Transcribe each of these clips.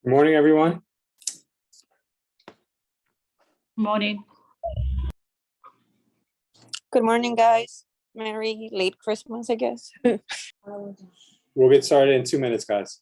Good morning, everyone. Morning. Good morning, guys. Merry late Christmas, I guess. We'll get started in 2 minutes, guys.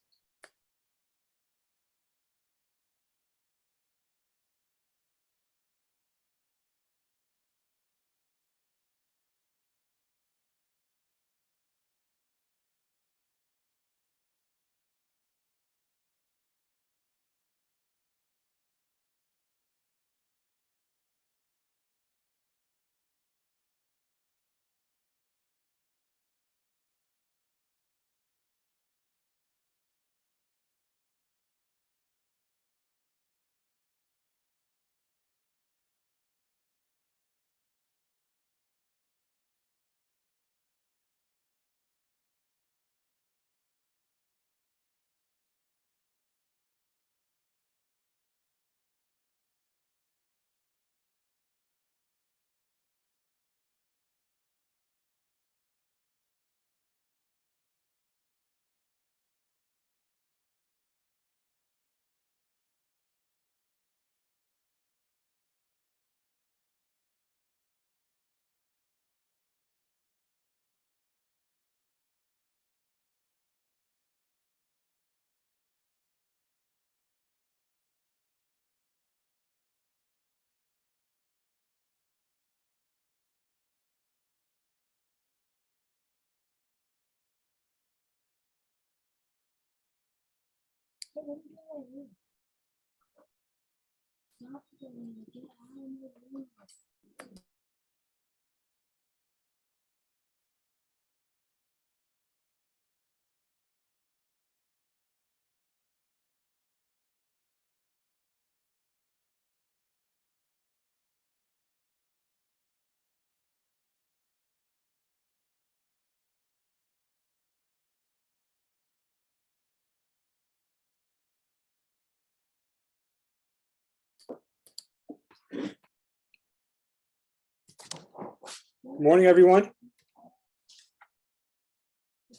Good morning, everyone.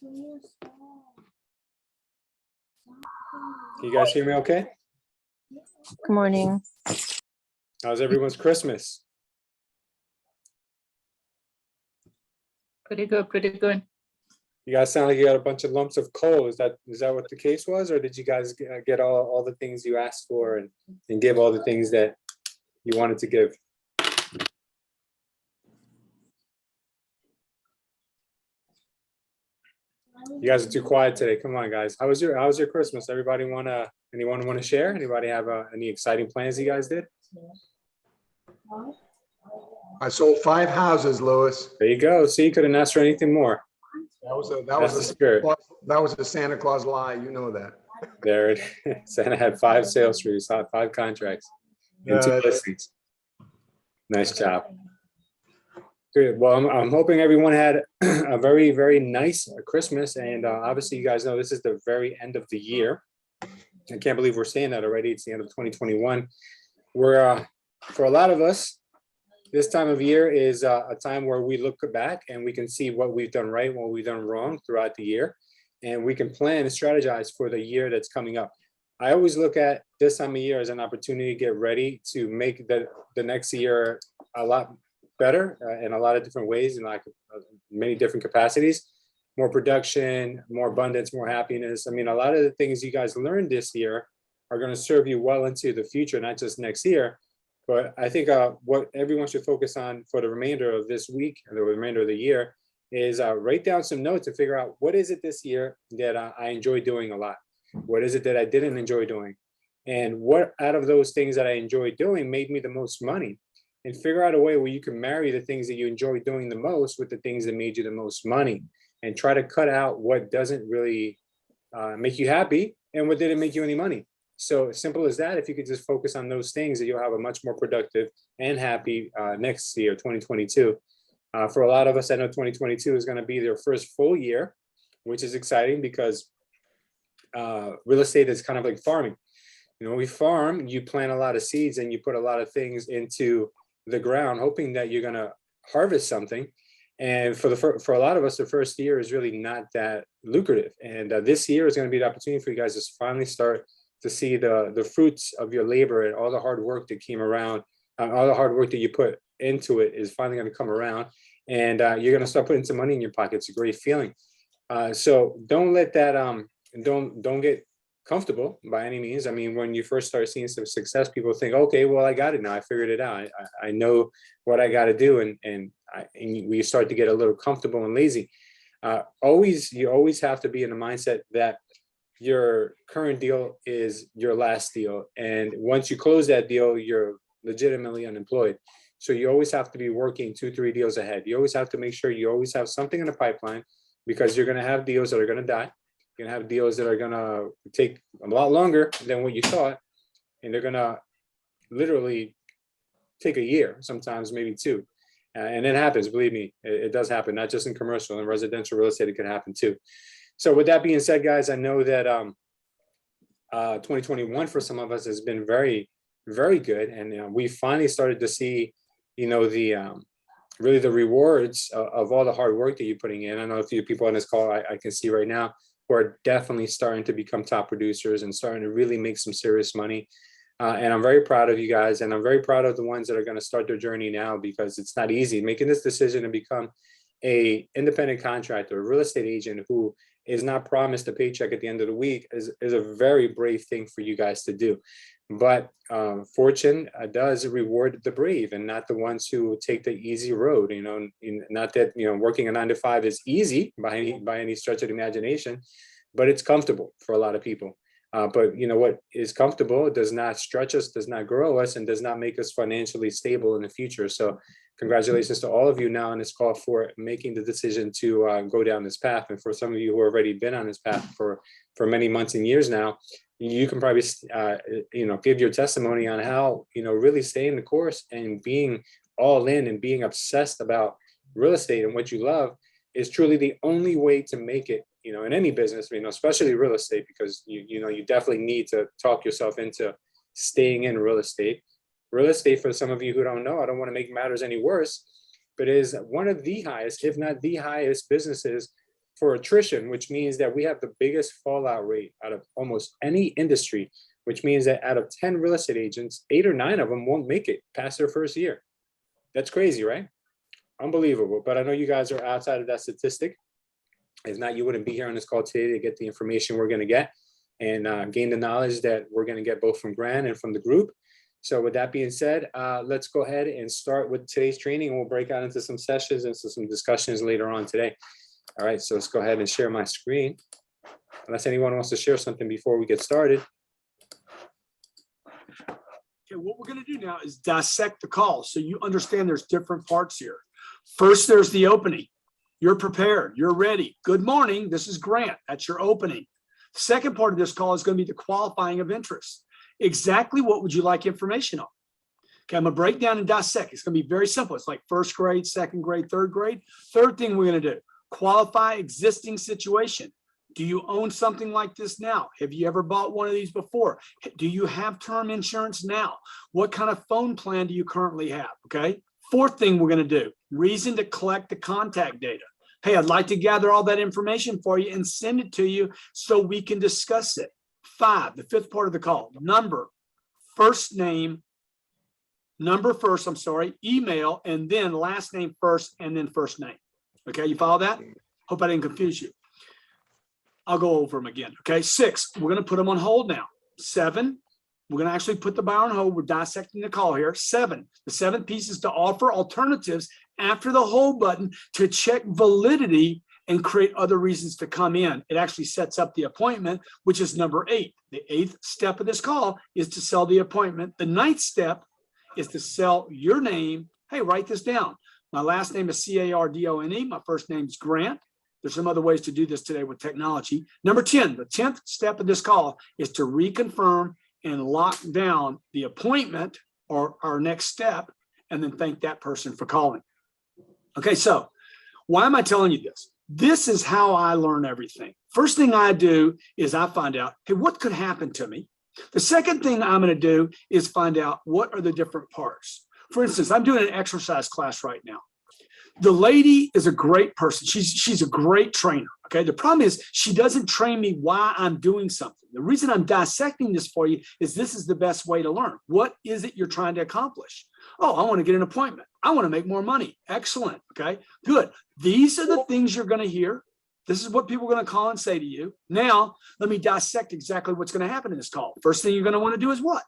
Can you guys hear me okay? Good morning. How's everyone's Christmas? Pretty good, pretty good. You guys sound like you got a bunch of lumps of coal. Is that what the case was? Or did you guys get all the things you asked for and give all the things that you wanted to give? You guys are too quiet today. Come on, guys. How was your Christmas? Anyone want to share? Anybody have any exciting plans you guys did? I sold 5 houses, Louis. There you go. See, you couldn't ask for anything more. That's the spirit. That was a Santa Claus lie. You know that. There it is. Santa had 5 sales trees, 5 contracts, and 2 listings. Nice job. Good. Well, I'm hoping everyone had a very, very nice Christmas. And obviously, you guys know this is the very end of the year. I can't believe we're saying that already. It's the end of 2021. We're, for a lot of us, this time of year is a time where we look back and we can see what we've done right, what we've done wrong throughout the year. And we can plan and strategize for the year that's coming up. I always look at this time of year as an opportunity to get ready to make the next year a lot better in a lot of different ways, in like many different capacities. More production, more abundance, more happiness. I mean, a lot of the things you guys learned this year are going to serve you well into the future, not just next year. But I think what everyone should focus on for the remainder of this week and the remainder of the year is write down some notes and figure out what is it this year that I enjoy doing a lot. What is it that I didn't enjoy doing? and what out of those things that I enjoy doing made me the most money, and figure out a way where you can marry the things that you enjoy doing the most with the things that made you the most money, and try to cut out what doesn't really make you happy and what didn't make you any money. So simple as that. If you could just focus on those things, that you'll have a much more productive and happy next year, 2022. For a lot of us, I know 2022 is going to be their first full year, which is exciting because real estate is kind of like farming. You know, we farm, you plant a lot of seeds and you put a lot of things into the ground, hoping that you're going to harvest something. And for a lot of us, the first year is really not that lucrative. And this year is going to be the opportunity for you guys to finally start to see the fruits of your labor and all the hard work that came around, all the hard work that you put into it is finally going to come around, and you're going to start putting some money in your pocket. It's a great feeling. So don't let that, don't get comfortable by any means. I mean, when you first start seeing some success, people think, okay, well, I got it now. I figured it out. I know what I got to do. And we start to get a little comfortable and lazy. You always have to be in the mindset that your current deal is your last deal. And once you close that deal, you're legitimately unemployed. So you always have to be working 2-3 deals ahead. You always have to make sure you always have something in the pipeline, because you're going to have deals that are going to die. You're going to have deals that are going to take a lot longer than what you thought. And they're going to literally take a year, sometimes maybe 2. And it happens, believe me, it does happen, not just in commercial and residential real estate, it can happen too. So with that being said, guys, I know that 2021 for some of us has been very, very good. And we finally started to see, really the rewards of all the hard work that you're putting in. I know a few people on this call I can see right now who are definitely starting to become top producers and starting to really make some serious money. And I'm very proud of you guys. And I'm very proud of the ones that are going to start their journey now, because it's not easy. Making this decision to become a independent contractor, a real estate agent who is not promised a paycheck at the end of the week is a very brave thing for you guys to do. But fortune does reward the brave and not the ones who take the easy road. Not that working a 9-to-5 is easy by any stretch of the imagination, but it's comfortable for a lot of people. But what is comfortable does not stretch us, does not grow us, and does not make us financially stable in the future. So congratulations to all of you now on this call for making the decision to go down this path. And for some of you who have already been on this path for many months and years now, you can probably give your testimony on how really staying the course and being all in and being obsessed about real estate and what you love is truly the only way to make it in any business, especially real estate, because you definitely need to talk yourself into staying in real estate. Real estate, for some of you who don't know, I don't want to make matters any worse, but is one of the highest, if not the highest, businesses for attrition, which means that we have the biggest fallout rate out of almost any industry, which means that out of 10 real estate agents, 8 or 9 of them won't make it past their first year. That's crazy, right? Unbelievable. But I know you guys are outside of that statistic. If not, you wouldn't be here on this call today to get the information we're going to get and gain the knowledge that we're going to get both from Grant and from the group. So with that being said, let's go ahead and start with today's training. We'll break out into some sessions and some discussions later on today. All right, so let's go ahead and share my screen. Unless anyone wants to share something before we get started. Okay, what we're going to do now is dissect the call so you understand there's different parts here. First, there's the opening. You're prepared. You're ready. Good morning. This is Grant. That's your opening. The second part of this call is going to be the qualifying of interest. Exactly what would you like information on? Okay, I'm going to break down and dissect. It's going to be very simple. It's like first grade, second grade, third grade. Third thing we're going to do, qualify existing situation. Do you own something like this now? Have you ever bought one of these before? Do you have term insurance now? What kind of phone plan do you currently have? Okay. Fourth thing we're going to do, reason to collect the contact data. Hey, I'd like to gather all that information for you and send it to you so we can discuss it. 5, the fifth part of the call, number first, email, and then last name first, and then first name. Okay, you follow that? Hope I didn't confuse you. I'll go over them again. Okay, 6, we're going to put them on hold now. 7, we're going to actually put the buyer on hold. We're dissecting the call here. 7, the 7th piece is to offer alternatives after the hold button to check validity and create other reasons to come in. It actually sets up the appointment, which is number 8. The 8th step of this call is to sell the appointment. The 9th step is to sell your name. Hey, write this down. My last name is Cardone. My first name is Grant. There's some other ways to do this today with technology. Number 10, the 10th step of this call is to reconfirm and lock down the appointment or our next step, and then thank that person for calling. Okay, so why am I telling you this? This is how I learn everything. First thing I do is I find out, hey, what could happen to me? The second thing I'm going to do is find out what are the different parts. For instance, I'm doing an exercise class right now. The lady is a great person. She's a great trainer. Okay. The problem is she doesn't train me why I'm doing something. The reason I'm dissecting this for you is this is the best way to learn. What is it you're trying to accomplish? Oh, I want to get an appointment. I want to make more money. Excellent. Okay, good. These are the things you're going to hear. This is what people are going to call and say to you. Now, let me dissect exactly what's going to happen in this call. First thing you're going to want to do is what?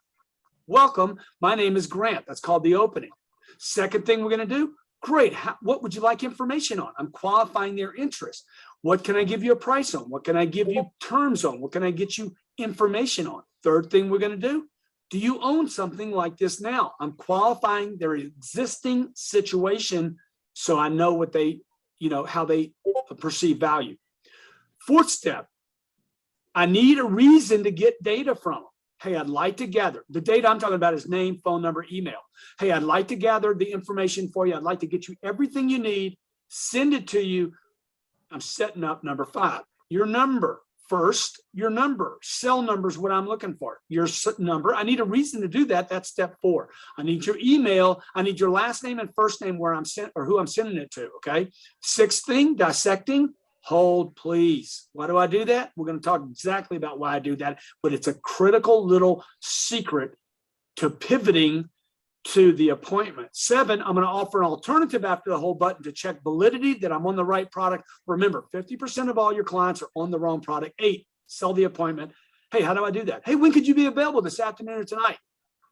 Welcome. My name is Grant. That's called the opening. Second thing we're going to do, great. What would you like information on? I'm qualifying their interest. What can I give you a price on? What can I give you terms on? What can I get you information on? Third thing we're going to do you own something like this now? I'm qualifying their existing situation so I know what they, how they perceive value. Fourth step, I need a reason to get data from them. Hey, I'd like to gather. The data I'm talking about is name, phone number, email. Hey, I'd like to gather the information for you. I'd like to get you everything you need, send it to you. I'm setting up number 5. Your number. First, your number. Cell number is what I'm looking for. Your number. I need a reason to do that. That's step 4. I need your email. I need your last name and first name where I'm sent or who I'm sending it to. Okay. 6th thing, dissecting. Hold, please. Why do I do that? We're going to talk exactly about why I do that, but it's a critical little secret to pivoting to the appointment. 7, I'm going to offer an alternative after the whole button to check validity that I'm on the right product. Remember, 50% of all your clients are on the wrong product. 8, sell the appointment. Hey, how do I do that? Hey, when could you be available this afternoon or tonight?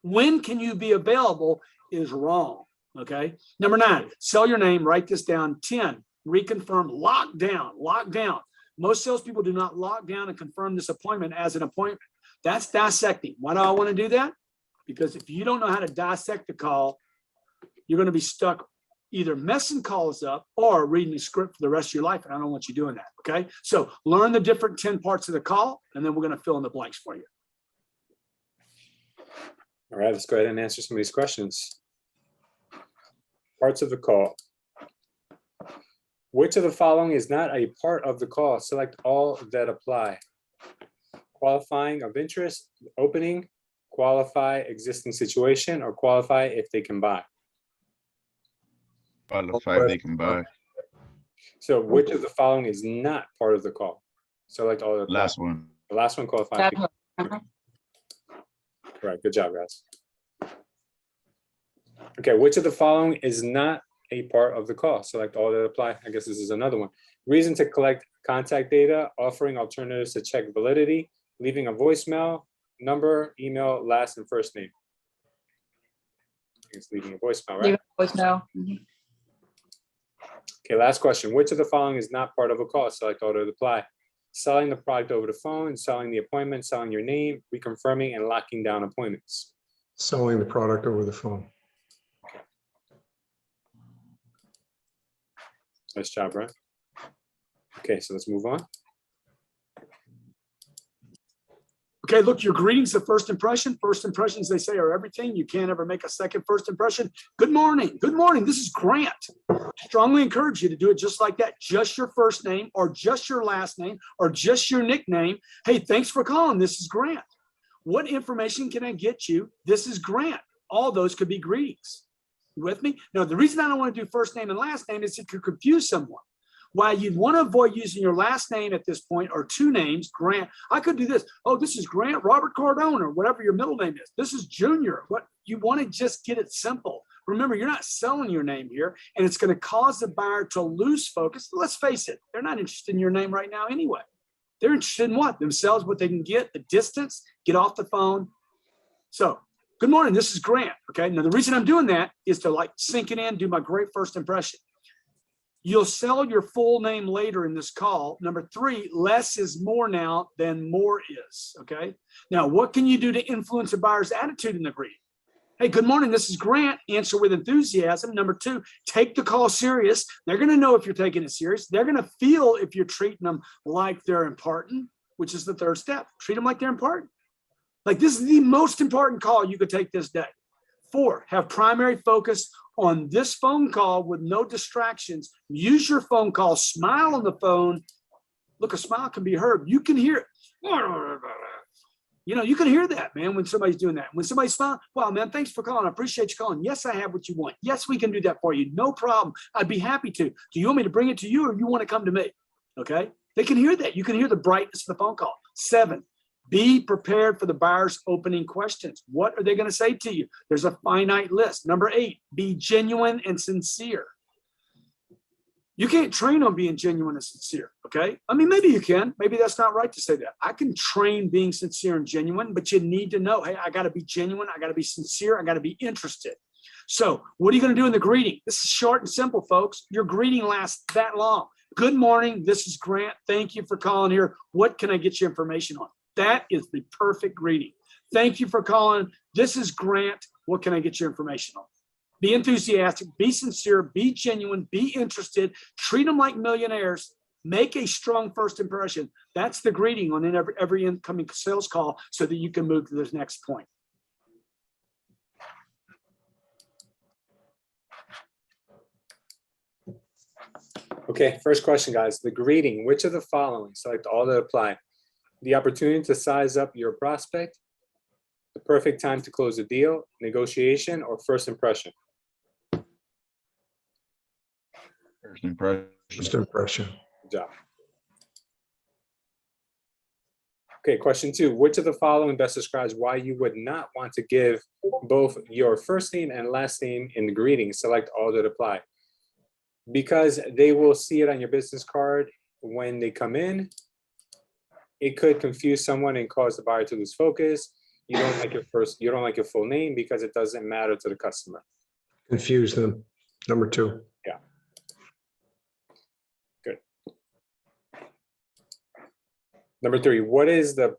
When can you be available is wrong. Okay. Number 9, sell your name. Write this down. 10, reconfirm, lock down, lock down. Most salespeople do not lock down and confirm this appointment as an appointment. That's dissecting. Why do I want to do that? Because if you don't know how to dissect the call, you're going to be stuck either messing calls up or reading the script for the rest of your life. And I don't want you doing that. Okay. So learn the different 10 parts of the call, and then we're going to fill in the blanks for you. All right, let's go ahead and answer some of these questions. Parts of the call. Which of the following is not a part of the call? Select all that apply. Qualifying of interest, opening, qualify existing situation, or qualify if they can buy. Qualify they can buy. So which of the following is not part of the call? Select all that apply. Last one. The last one, qualify. Right, good job, guys. Okay, which of the following is not a part of the call? Select all that apply. I guess this is another one. Reason to collect contact data, offering alternatives to check validity, leaving a voicemail, number, email, last and first name. It's leaving a voicemail, right? Leave a voicemail. Mhm. Okay, last question. Which of the following is not part of a call? Select all that apply. Selling the product over the phone, selling the appointment, selling your name, reconfirming and locking down appointments. Selling the product over the phone. Nice job, right? Okay, so let's move on. Okay, look, your greetings of first impression. First impressions, they say, are everything. You can't ever make a second first impression. Good morning. Good morning. This is Grant. Strongly encourage you to do it just like that. Just your first name or just your last name or just your nickname. Hey, thanks for calling. This is Grant. What information can I get you? This is Grant. All those could be greetings. You with me? Now, the reason I don't want to do first name and last name is it could confuse someone. Why you'd want to avoid using your last name at this point or 2 names, Grant. I could do this. Oh, this is Grant Robert Cardone or whatever your middle name is. This is Junior. What you want to just get it simple. Remember, you're not selling your name here, and it's going to cause the buyer to lose focus. Let's face it, they're not interested in your name right now anyway. They're interested in what? Themselves, what they can get, the distance, get off the phone. So, good morning, this is Grant. Okay, now the reason I'm doing that is to like sink it in, do my great first impression. You'll sell your full name later in this call. Number 3, less is more now than more is, okay? Now, what can you do to influence a buyer's attitude in the greeting? Hey, good morning, this is Grant. Answer with enthusiasm. Number 2, take the call serious. They're gonna know if you're taking it serious. They're gonna feel if you're treating them like they're important, which is the 3rd step. Treat them like they're important. Like, this is the most important call you could take this day. 4, have primary focus on this phone call with no distractions. Use your phone call, smile on the phone. Look, a smile can be heard. You can hear it. You know, you can hear that, man, when somebody's doing that. When somebody's smiling, wow, man, thanks for calling. I appreciate you calling. Yes, I have what you want. Yes, we can do that for you. No problem. I'd be happy to. Do you want me to bring it to you or you want to come to me? Okay. They can hear that. You can hear the brightness of the phone call. 7, be prepared for the buyer's opening questions. What are they going to say to you? There's a finite list. Number 8, be genuine and sincere. You can't train on being genuine and sincere, okay? I mean, maybe you can. Maybe that's not right to say that. I can train being sincere and genuine, but you need to know, hey, I got to be genuine. I got to be sincere. I got to be interested. So what are you going to do in the greeting? This is short and simple, folks. Your greeting lasts that long. Good morning. This is Grant. Thank you for calling here. What can I get you information on? That is the perfect greeting. Thank you for calling. This is Grant. What can I get you information on? Be enthusiastic, be sincere, be genuine, be interested, treat them like millionaires, make a strong first impression. That's the greeting on every incoming sales call so that you can move to this next point. Okay, first question, guys. The greeting, which of the following, select all that apply. The opportunity to size up your prospect, the perfect time to close a deal, negotiation, or first impression? First impression. First impression. Good job. Okay, question 2. Which of the following best describes why you would not want to give both your first name and last name in the greeting? Select all that apply. Because they will see it on your business card when they come in. It could confuse someone and cause the buyer to lose focus. You don't like your full name because it doesn't matter to the customer. Confuse them. Number 2. Yeah. Good. Number 3, what is the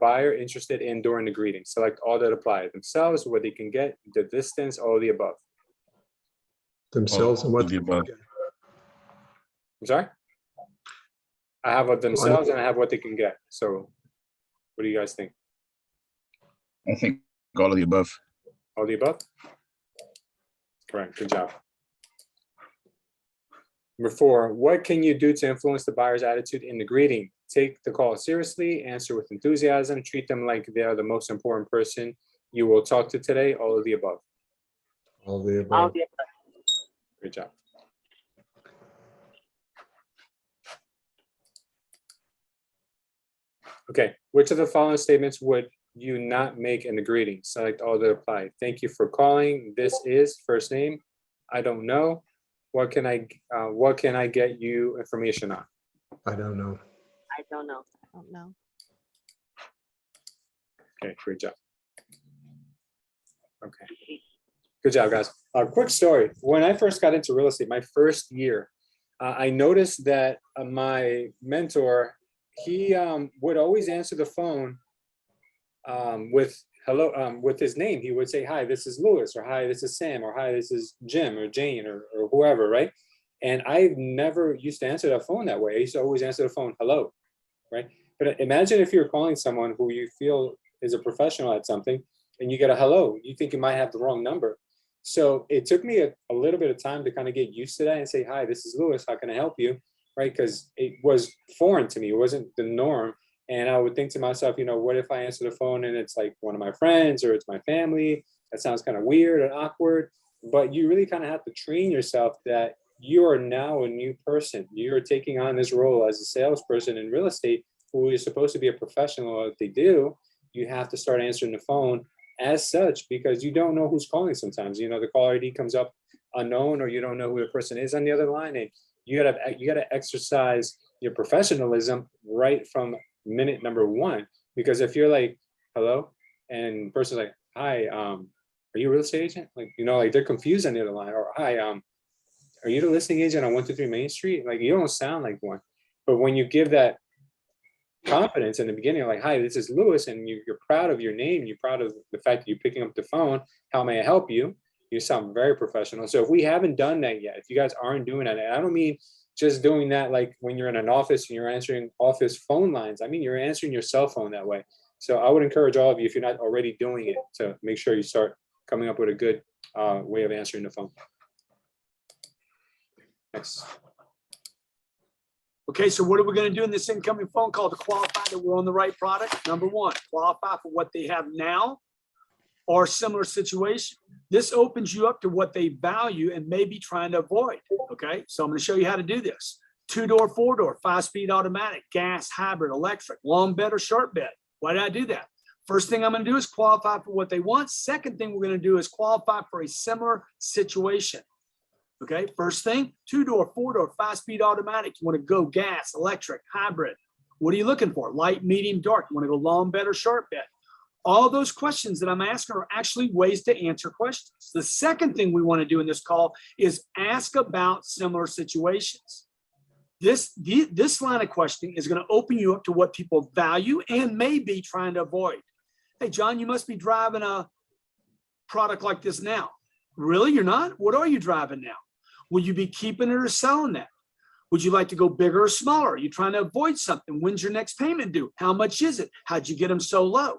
buyer interested in during the greeting? Select all that apply. Themselves, what they can get, the distance, all of the above. Themselves and what the above. I'm sorry? I have what themselves and I have what they can get. So what do you guys think? I think all of the above. All the above? Correct. Good job. Number 4, what can you do to influence the buyer's attitude in the greeting? Take the call seriously, answer with enthusiasm, treat them like they are the most important person you will talk to today. All of the above. All of the above. Good job. Okay, which of the following statements would you not make in the greeting? Select all that apply. Thank you for calling. This is first name. I don't know. What can I get you information on? I don't know. I don't know. I don't know. Okay, great job. Okay, good job, guys. A quick story. When I first got into real estate, my first year, I noticed that my mentor, he would always answer the phone with hello, with his name. He would say, hi, this is Louis, or hi, this is Sam, or hi, this is Jim, or Jane, or whoever, right? And I never used to answer that phone that way. I used to always answer the phone, hello, right? But imagine if you're calling someone who you feel is a professional at something and you get a hello, you think you might have the wrong number. So it took me a little bit of time to kind of get used to that and say, hi, this is Louis, how can I help you? Right? Because it was foreign to me. It wasn't the norm. And I would think to myself, you know, what if I answer the phone and it's like one of my friends or it's my family? That sounds kind of weird and awkward. But you really kind of have to train yourself that you are now a new person. You're taking on this role as a salesperson in real estate who is supposed to be a professional. If they do, you have to start answering the phone as such, because you don't know who's calling sometimes. You know, the caller ID comes up unknown, or you don't know who the person is on the other line. And you gotta exercise your professionalism right from minute number 1. Because if you're like, hello, and the person's like, hi, are you a real estate agent? Like, you know, like they're confused on the other line. Or hi, are you the listing agent on 123 Main Street? Like, you don't sound like one. But when you give that confidence in the beginning, like, hi, this is Lewis, and you're proud of your name, you're proud of the fact that you're picking up the phone, how may I help you? You sound very professional. So if we haven't done that yet, if you guys aren't doing that, and I don't mean just doing that like when you're in an office and you're answering office phone lines, I mean, you're answering your cell phone that way. So I would encourage all of you, if you're not already doing it, to make sure you start coming up with a good way of answering the phone. Next. Okay, so what are we going to do in this incoming phone call to qualify that we're on the right product? Number one, qualify for what they have now or similar situation. This opens you up to what they value and may be trying to avoid. Okay, so I'm going to show you how to do this. 2-door, 4-door, 5-speed automatic, gas, hybrid, electric, long bed or short bed. Why did I do that? First thing I'm going to do is qualify for what they want. Second thing we're going to do is qualify for a similar situation. Okay, first thing, 2-door, 4-door, 5-speed automatic. You want to go gas, electric, hybrid. What are you looking for? Light, medium, dark. You want to go long bed or short bed? All those questions that I'm asking are actually ways to answer questions. The second thing we want to do in this call is ask about similar situations. This line of questioning is going to open you up to what people value and may be trying to avoid. Hey, John, you must be driving a product like this now. Really? You're not? What are you driving now? Will you be keeping it or selling that? Would you like to go bigger or smaller? Are you trying to avoid something? When's your next payment due? How much is it? How'd you get them so low?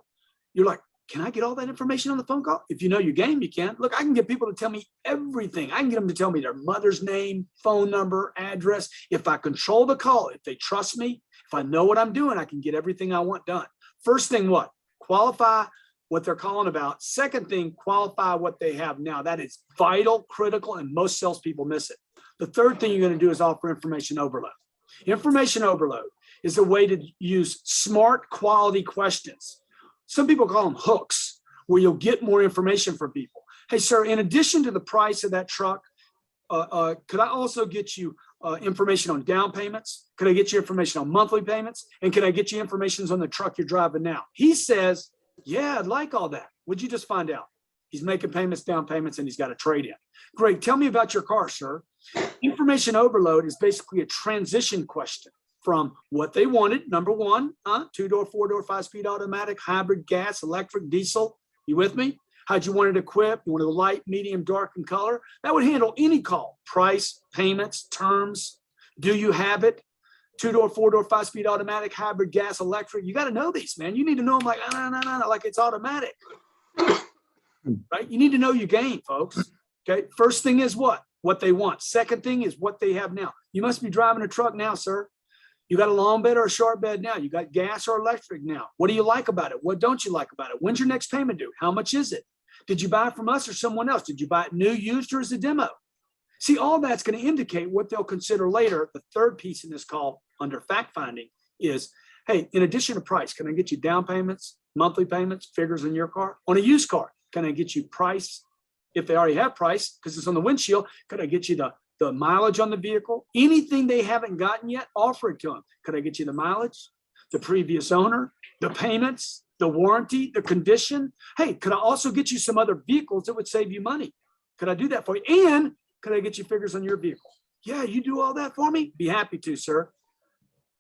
You're like, can I get all that information on the phone call? If you know your game, you can. Look, I can get people to tell me everything. I can get them to tell me their mother's name, phone number, address. If I control the call, if they trust me, if I know what I'm doing, I can get everything I want done. First thing, what? Qualify what they're calling about. Second thing, qualify what they have now. That is vital, critical, and most salespeople miss it. The third thing you're going to do is offer information overload. Information overload is a way to use smart, quality questions. Some people call them hooks, where you'll get more information from people. Hey, sir, in addition to the price of that truck, could I also get you information on down payments? Could I get you information on monthly payments? And can I get you information on the truck you're driving now? He says, yeah, I'd like all that. What'd you just find out? He's making payments, down payments, and he's got a trade-in. Great. Tell me about your car, sir. Information overload is basically a transition question from what they wanted. Number one, 2-door, 4-door, 5-speed automatic, hybrid, gas, electric, diesel. You with me? How'd you want it equipped? You want it light, medium, dark, and color? That would handle any call. Price, payments, terms. Do you have it? 2-door, 4-door, 5-speed automatic, hybrid, gas, electric. You got to know these, man. You need to know them like, no, like it's automatic. Right? You need to know your game, folks. Okay. First thing is what? What they want. Second thing is what they have now. You must be driving a truck now, sir. You got a long bed or a short bed now. You got gas or electric now. What do you like about it? What don't you like about it? When's your next payment due? How much is it? Did you buy it from us or someone else? Did you buy it new, used, or as a demo? See, all that's going to indicate what they'll consider later. The third piece in this call under fact finding is, hey, in addition to price, can I get you down payments, monthly payments, figures in your car? On a used car, can I get you price? If they already have price, because it's on the windshield, could I get you the mileage on the vehicle? Anything they haven't gotten yet, offer it to them. Could I get you the mileage, the previous owner, the payments, the warranty, the condition? Hey, could I also get you some other vehicles that would save you money? Could I do that for you? And could I get you figures on your vehicle? Yeah, you do all that for me? Be happy to, sir.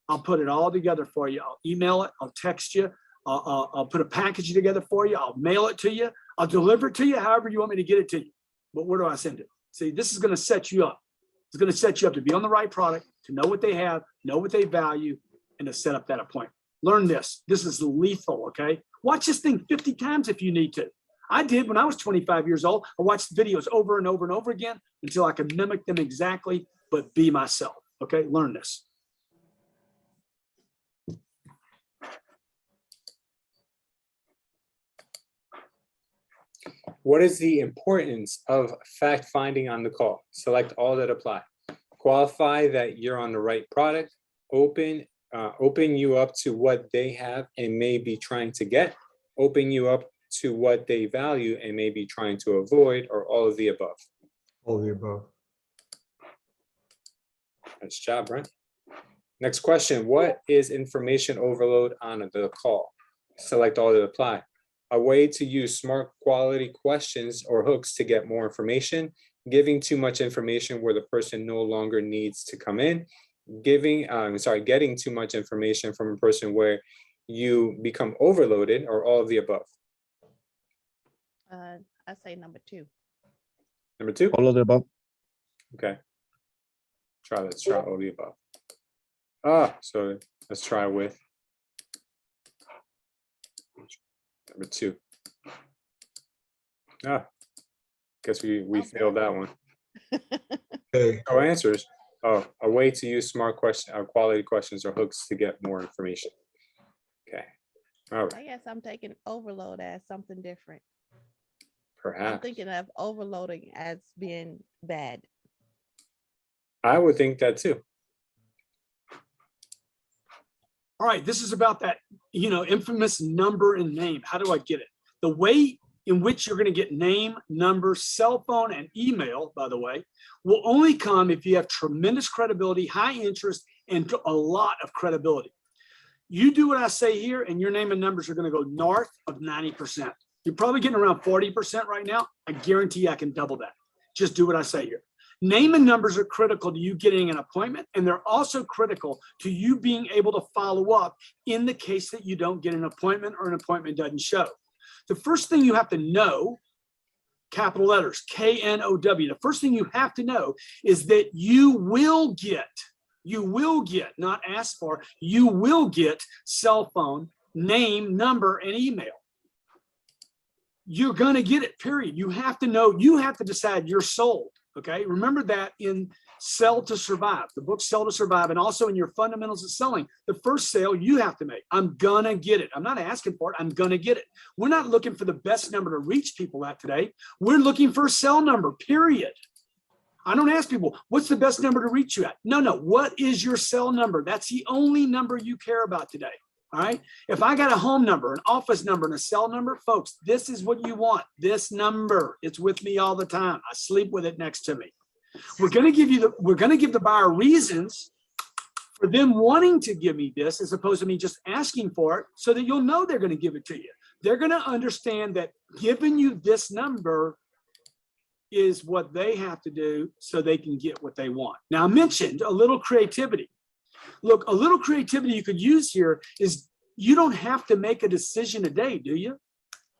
I'll put it all together for you. I'll email it. I'll text you. I'll put a package together for you. I'll mail it to you. I'll deliver it to you however you want me to get it to you. But where do I send it? See, this is going to set you up. It's going to set you up to be on the right product, to know what they have, know what they value, and to set up that appointment. Learn this. This is lethal, okay? Watch this thing 50 times if you need to. I did when I was 25 years old. I watched videos over and over and over again until I could mimic them exactly, but be myself, okay? Learn this. What is the importance of fact finding on the call? Select all that apply. Qualify that you're on the right product. Open you up to what they have and may be trying to get. Open you up to what they value and may be trying to avoid, or all of the above. All of the above. Nice job, Brent. Next question. What is information overload on the call? Select all that apply. A way to use smart quality questions or hooks to get more information giving too much information where the person no longer needs to come in, getting too much information from a person where you become overloaded, or all of the above? I say number 2. Number 2? All of the above. Okay. Let's try all of the above. So let's try with number 2. Guess we failed that one. Okay. No answers. A way to use smart quality questions or hooks to get more information. Okay. All right. I guess I'm taking overload as something different. I'm Perhaps. thinking of overloading as being bad. I would think that too. All right, this is about that, infamous number and name. How do I get it? The way in which you're going to get name, number, cell phone, and email, by the way, will only come if you have tremendous credibility, high interest, and a lot of credibility. You do what I say here, and your name and numbers are going to go north of 90%. You're probably getting around 40% right now. I guarantee I can double that. Just do what I say here. Name and numbers are critical to you getting an appointment, and they're also critical to you being able to follow up in the case that you don't get an appointment or an appointment doesn't show. The first thing you have to know, capital letters, K-N-O-W, the first thing you have to know is that you will get, not ask for, you will get cell phone, name, number, and email. You're going to get it, period. You have to know, you have to decide you're sold. Okay, remember that in Sell to Survive, the book Sell to Survive, and also in your Fundamentals of Selling, the first sale you have to make. I'm gonna get it. I'm not asking for it. I'm gonna get it. We're not looking for the best number to reach people at today. We're looking for a cell number, period. I don't ask people, what's the best number to reach you at? No, what is your cell number? That's the only number you care about today. All right. If I got a home number, an office number, and a cell number, folks, this is what you want. This number, it's with me all the time. I sleep with it next to me. We're going to give the buyer reasons for them wanting to give me this, as opposed to me just asking for it, so that you'll know they're going to give it to you. They're going to understand that giving you this number is what they have to do so they can get what they want. Now, I mentioned a little creativity. Look, a little creativity you could use here is you don't have to make a decision today, do you?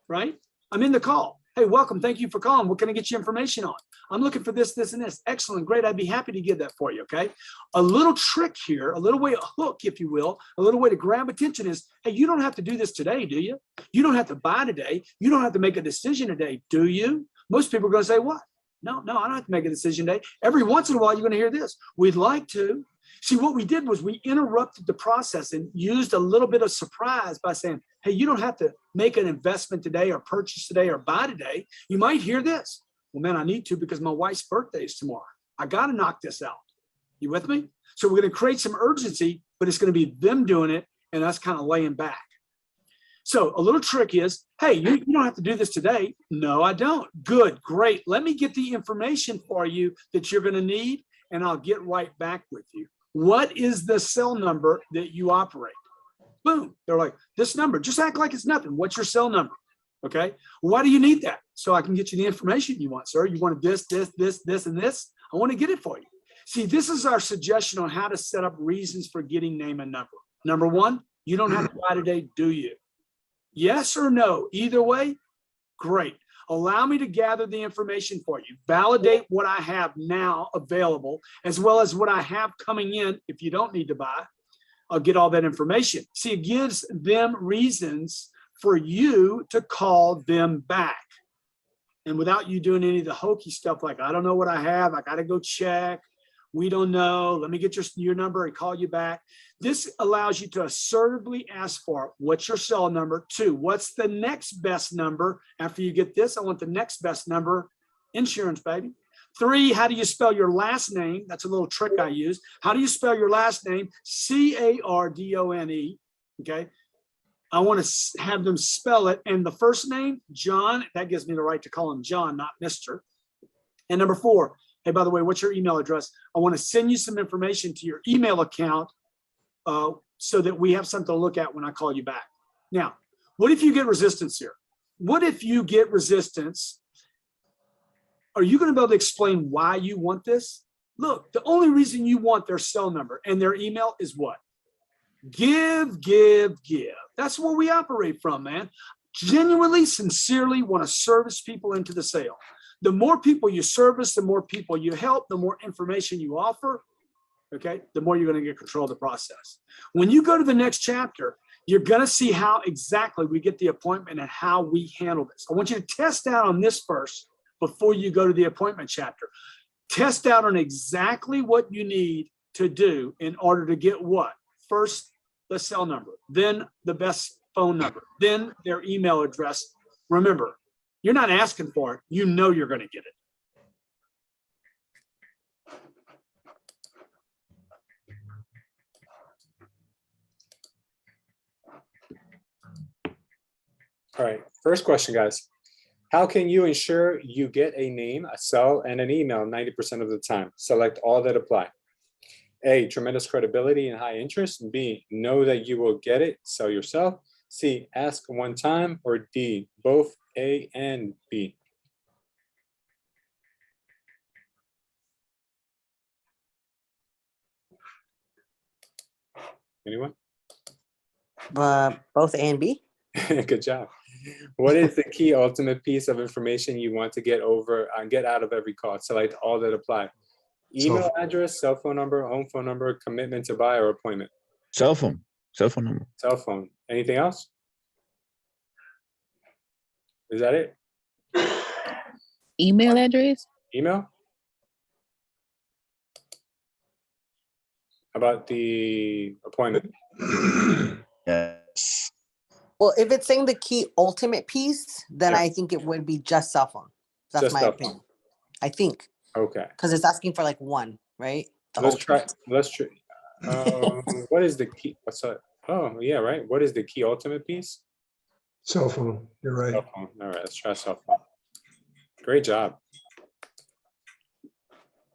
Right? I'm in the call. Hey, welcome. Thank you for calling. What can I get you information on? I'm looking for this, this, and this. Excellent. Great. I'd be happy to give that for you. Okay. A little trick here, a little way, a hook, if you will, a little way to grab attention is, hey, you don't have to do this today, do you? You don't have to buy today. You don't have to make a decision today, do you? Most people are going to say, what? No, I don't have to make a decision today. Every once in a while, you're going to hear this. We'd like to. See, what we did was we interrupted the process and used a little bit of surprise by saying, hey, you don't have to make an investment today or purchase today or buy today. You might hear this. Well, man, I need to because my wife's birthday is tomorrow. I got to knock this out. You with me? So we're going to create some urgency, but it's going to be them doing it and us kind of laying back. So a little trick is, hey, you don't have to do this today. No, I don't. Good, great. Let me get the information for you that you're going to need, and I'll get right back with you. What is the cell number that you operate? Boom. They're like, this number, just act like it's nothing. What's your cell number? Okay. Why do you need that? So I can get you the information you want, sir. You want this, and this. I want to get it for you. See, this is our suggestion on how to set up reasons for getting name and number. Number one, you don't have to buy today, do you? Yes or no? Either way, great. Allow me to gather the information for you. Validate what I have now available, as well as what I have coming in. If you don't need to buy, I'll get all that information. See, it gives them reasons for you to call them back. And without you doing any of the hokey stuff like, I don't know what I have, I got to go check. We don't know. Let me get your number and call you back. This allows you to assertively ask for what's your cell number. 2, what's the next best number? After you get this, I want the next best number. Insurance, baby. 3, how do you spell your last name? That's a little trick I use. How do you spell your last name? C-A-R-D-O-N-E. Okay. I want to have them spell it. And the first name, John, that gives me the right to call him John, not Mr. And number 4, hey, by the way, what's your email address? I want to send you some information to your email account so that we have something to look at when I call you back. Now, what if you get resistance here? What if you get resistance are you going to be able to explain why you want this? Look, the only reason you want their cell number and their email is what? Give, give, give. That's where we operate from, man. Genuinely, sincerely want to service people into the sale. The more people you service, the more people you help, the more information you offer, okay, the more you're going to get control of the process. When you go to the next chapter, you're going to see how exactly we get the appointment and how we handle this. I want you to test out on this first before you go to the appointment chapter. Test out on exactly what you need to do in order to get what? First, the cell number, then the best phone number, then their email address. Remember, you're not asking for it. You know you're going to get it. All right, first question, guys. How can you ensure you get a name, a cell, and an email 90% of the time? Select all that apply. A, tremendous credibility and high interest. B, know that you will get it, sell yourself. C, ask one time. Or D, both A and B. Anyone? Both A and B. Good job. What is the key ultimate piece of information you want to get out of every call? Select all that apply. Email address, cell phone number, home phone number, commitment to buy, or appointment. Cell phone number. Cell phone. Anything else? Is that it? Email address? Email? How about the appointment? Yes. Well, if it's saying the key ultimate piece, then Yeah. I think it would be just cell phone. That's Just my cell opinion. I think, Okay. because it's asking for like one, right? The Let's try. ultimate. Let's try. What is the key? What's that? Oh, yeah, right. What is the key ultimate piece? Cell phone, you're right. Cell phone. All right, let's try cell phone. Great job.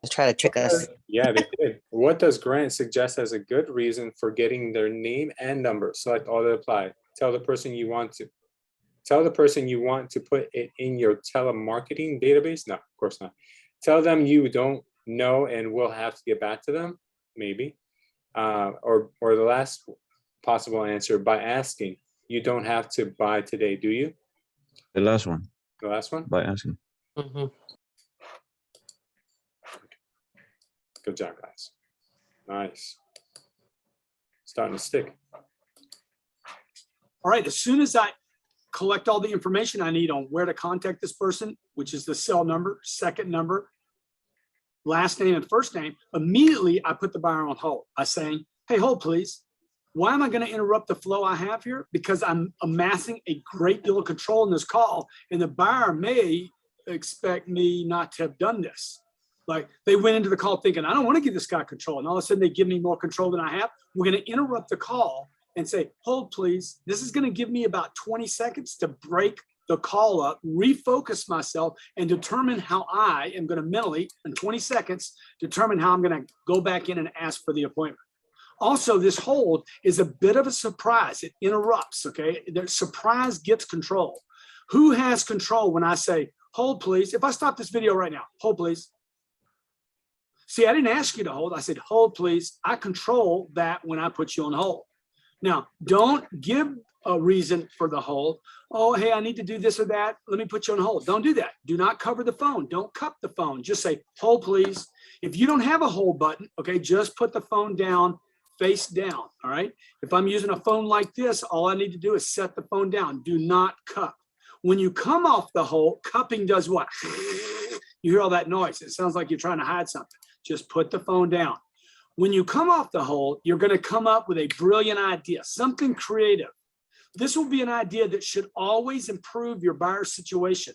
Let's try to trick us. Yeah, they did. What does Grant suggest as a good reason for getting their name and number? Select all that apply. Tell the person you want to put it in your telemarketing database. No, of course not. Tell them you don't know and will have to get back to them. Maybe. Or the last possible answer, by asking. You don't have to buy today, do you? The last one. The last one? By asking. Mhm. Good job, guys. Nice. Starting to stick. All right, as soon as I collect all the information I need on where to contact this person, which is the cell number, second number, last name and first name, immediately I put the buyer on hold. I say, hey, hold please. Why am I going to interrupt the flow I have here? Because I'm amassing a great deal of control in this call, and the buyer may expect me not to have done this. Like they went into the call thinking, I don't want to give this guy control. And all of a sudden they give me more control than I have. We're going to interrupt the call and say, hold please. This is going to give me about 20 seconds to break the call up, refocus myself, and determine how I am going to mentally, in 20 seconds, determine how I'm going to go back in and ask for the appointment. Also, this hold is a bit of a surprise. It interrupts, okay? The surprise gets control. Who has control when I say, hold please? If I stop this video right now, hold please. See, I didn't ask you to hold. I said, hold please. I control that when I put you on hold. Now, don't give a reason for the hold. Oh, hey, I need to do this or that. Let me put you on hold. Don't do that. Do not cover the phone. Don't cup the phone. Just say, hold please. If you don't have a hold button, okay, just put the phone down, face down, all right? If I'm using a phone like this, all I need to do is set the phone down. Do not cup. When you come off the hold, cupping does what? You hear all that noise. It sounds like you're trying to hide something. Just put the phone down. When you come off the hold, you're going to come up with a brilliant idea, something creative. This will be an idea that should always improve your buyer situation.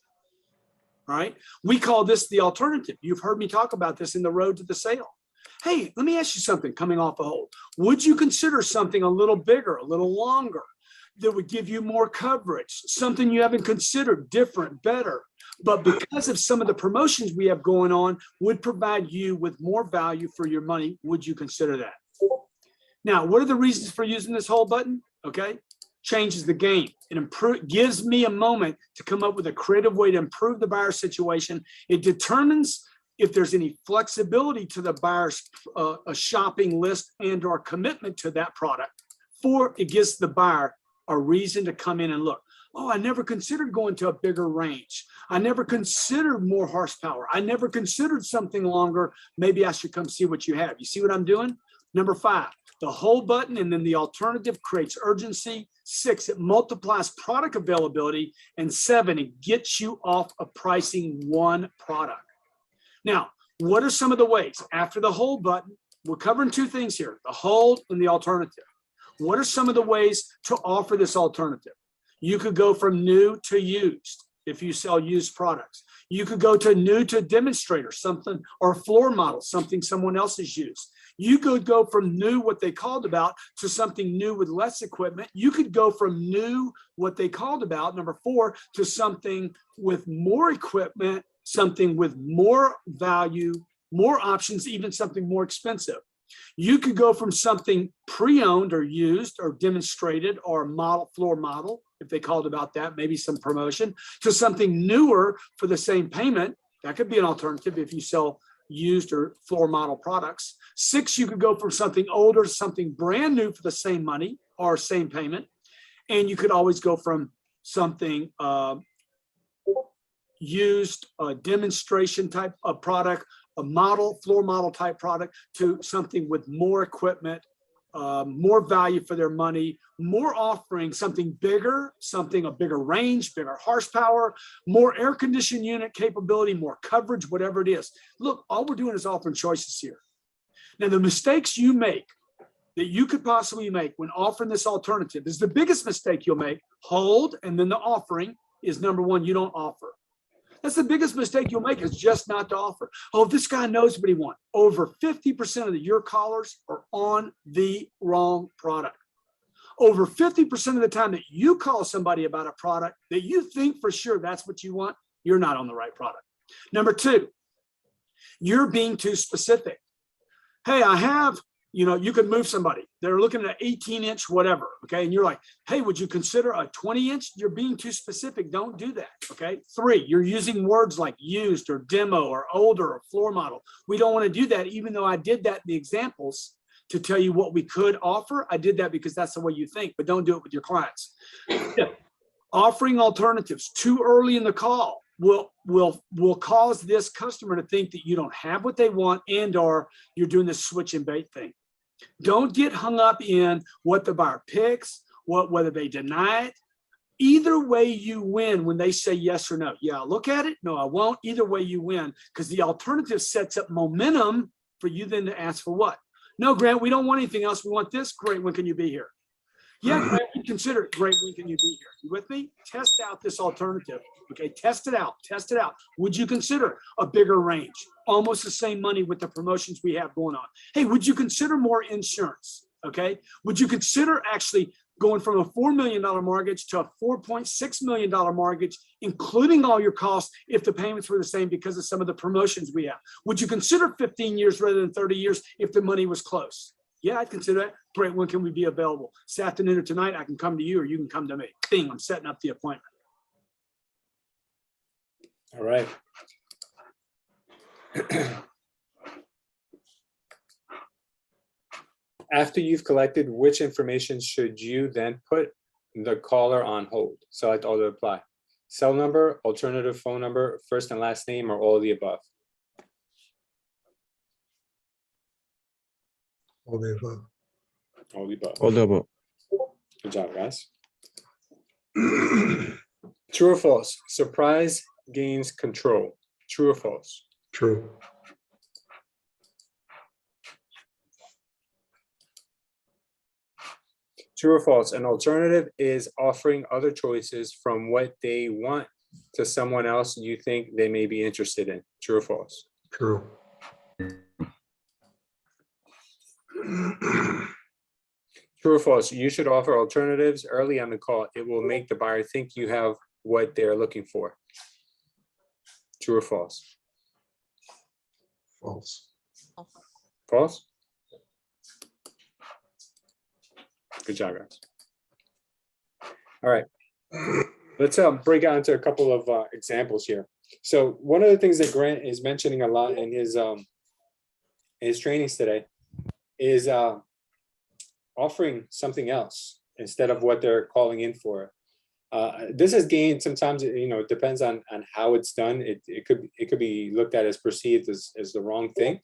All right. We call this the alternative. You've heard me talk about this in the road to the sale. Hey, let me ask you something coming off a hold. Would you consider something a little bigger, a little longer, that would give you more coverage, something you haven't considered, different, better, but because of some of the promotions we have going on would provide you with more value for your money? Would you consider that? Now, what are the reasons for using this hold button? Okay. changes the game. It gives me a moment to come up with a creative way to improve the buyer situation. It determines if there's any flexibility to the buyer's a shopping list and or commitment to that product. Four, it gives the buyer a reason to come in and look. Oh, I never considered going to a bigger range. I never considered more horsepower. I never considered something longer. Maybe I should come see what you have. You see what I'm doing? Number five, the hold button and then the alternative creates urgency. Six, it multiplies product availability. And seven, it gets you off of pricing one product. Now, what are some of the ways? After the hold button, we're covering two things here, the hold and the alternative. What are some of the ways to offer this alternative? You could go from new to used if you sell used products. You could go to new to demonstrator, something, or floor model, something someone else has used. You could go from new, what they called about, to something new with less equipment. You could go from new, what they called about, number four, to something with more equipment, something with more value, more options, even something more expensive. You could go from something pre-owned or used or demonstrated or model, floor model, if they called about that, maybe some promotion, to something newer for the same payment. That could be an alternative if you sell used or floor model products. Six, you could go from something older to something brand new for the same money or same payment. And you could always go from something used, a demonstration type of product, a model, floor model type product, to something with more equipment, more value for their money, more offering, something bigger, something a bigger range, bigger horsepower, more air conditioned unit capability, more coverage, whatever it is. Look, all we're doing is offering choices here. Now, the mistakes you make that you could possibly make when offering this alternative is the biggest mistake you'll make. Hold, and then the offering is number one, you don't offer. That's the biggest mistake you'll make, is just not to offer. Oh, this guy knows what he wants. Over 50% of your callers are on the wrong product. Over 50% of the time that you call somebody about a product that you think for sure that's what you want, you're not on the right product. Number two, you're being too specific. Hey, I have, you could move somebody. They're looking at an 18-inch whatever, okay? And you're like, hey, would you consider a 20-inch? You're being too specific. Don't do that, okay? Three, you're using words like used or demo or older or floor model. We don't want to do that, even though I did that in the examples to tell you what we could offer. I did that because that's the way you think, but don't do it with your clients. Offering alternatives too early in the call will cause this customer to think that you don't have what they want and or you're doing this switch and bait thing. Don't get hung up in what the buyer picks, whether they deny it. Either way you win when they say yes or no. Yeah, I'll look at it. No, I won't. Either way you win, because the alternative sets up momentum for you then to ask for what? No, Grant, we don't want anything else. We want this. Great. When can you be here? Yeah, Grant, we consider it. Great. When can you be here? You with me? Test out this alternative. Okay, test it out. Test it out. Would you consider a bigger range? Almost the same money with the promotions we have going on. Hey, would you consider more insurance? Okay, would you consider actually going from a $4 million mortgage to a $4.6 million mortgage, including all your costs, if the payments were the same because of some of the promotions we have? Would you consider 15 years rather than 30 years if the money was close? Yeah, I'd consider that. Great. When can we be available? This afternoon or tonight, I can come to you or you can come to me. Bing, I'm setting up the appointment. All right. After you've collected, which information should you then put the caller on hold? Select all to apply. Cell number, alternative phone number, first and last name, or all of the above? All the above. All of the above. All the above. Good job, guys. True or false? Surprise gains control. True or false? True. True or false? An alternative is offering other choices from what they want to someone else you think they may be interested in. True or false? True. True or false? You should offer alternatives early on the call. It will make the buyer think you have what they're looking for. True or false? False. False? Good job, guys. All right. Let's break out into a couple of examples here. So one of the things that Grant is mentioning a lot in his trainings today is offering something else instead of what they're calling in for. This has gained sometimes, it depends on how it's done. It could be looked at as perceived as the wrong thing.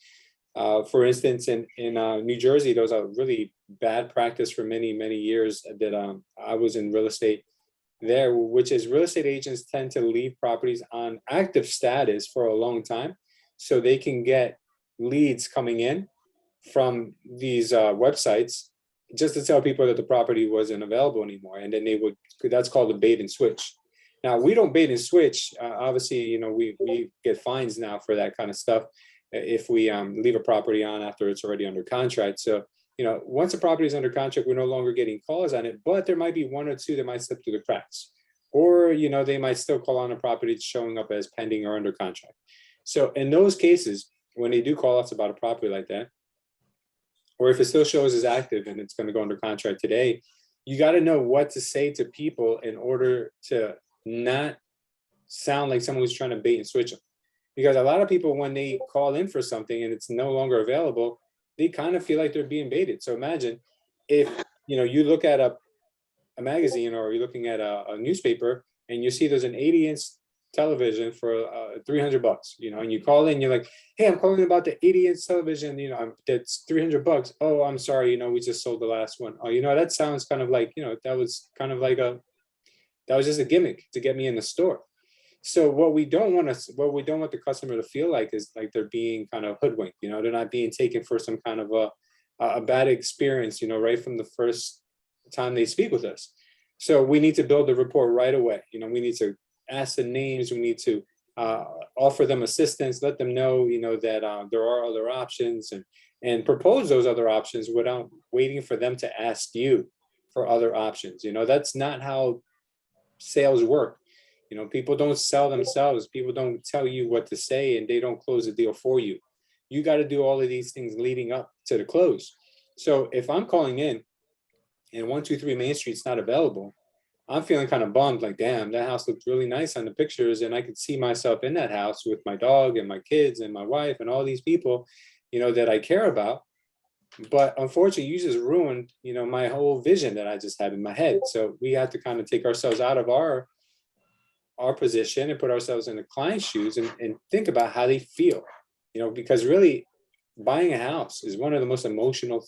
For instance, in New Jersey, there was a really bad practice for many years that I was in real estate there, which is real estate agents tend to leave properties on active status for a long time, so they can get leads coming in from these websites just to tell people that the property wasn't available anymore, and then that's called a bait and switch. Now, we don't bait and switch. Obviously, we get fines now for that kind of stuff if we leave a property on after it's already under contract. So once a property is under contract, we're no longer getting calls on it, but there might be one or two that might slip through the cracks, or they might still call on a property that's showing up as pending or under contract. So in those cases, when they do call us about a property like that, or if it still shows as active and it's going to go under contract today, you got to know what to say to people in order to not sound like someone who's trying to bait and switch them. Because a lot of people, when they call in for something and it's no longer available, they kind of feel like they're being baited. So imagine if you look at a magazine, or you're looking at a newspaper, and you see there's an 80-inch television for $300, and you call in, you're like, hey, I'm calling about the 80-inch television, that's $300. Oh, I'm sorry, we just sold the last one. Oh, that sounds kind of like, that was just a gimmick to get me in the store. So what we don't want the customer to feel like is like they're being kind of hoodwinked. They're not being taken for some kind of a bad experience, right from the first time they speak with us. So we need to build a rapport right away. We need to ask the names. We need to offer them assistance, let them know, that there are other options, and propose those other options without waiting for them to ask you for other options. That's not how sales work. People don't sell themselves. People don't tell you what to say, and they don't close the deal for you. You got to do all of these things leading up to the close. So if I'm calling in and 123 Main Street's not available, I'm feeling kind of bummed, like, damn, that house looked really nice on the pictures, and I could see myself in that house with my dog and my kids and my wife and all these people, that I care about. But unfortunately, you just ruined, my whole vision that I just had in my head. So we have to kind of take ourselves out of our position and put ourselves in the client's shoes and think about how they feel, because really buying a house is one of the most emotional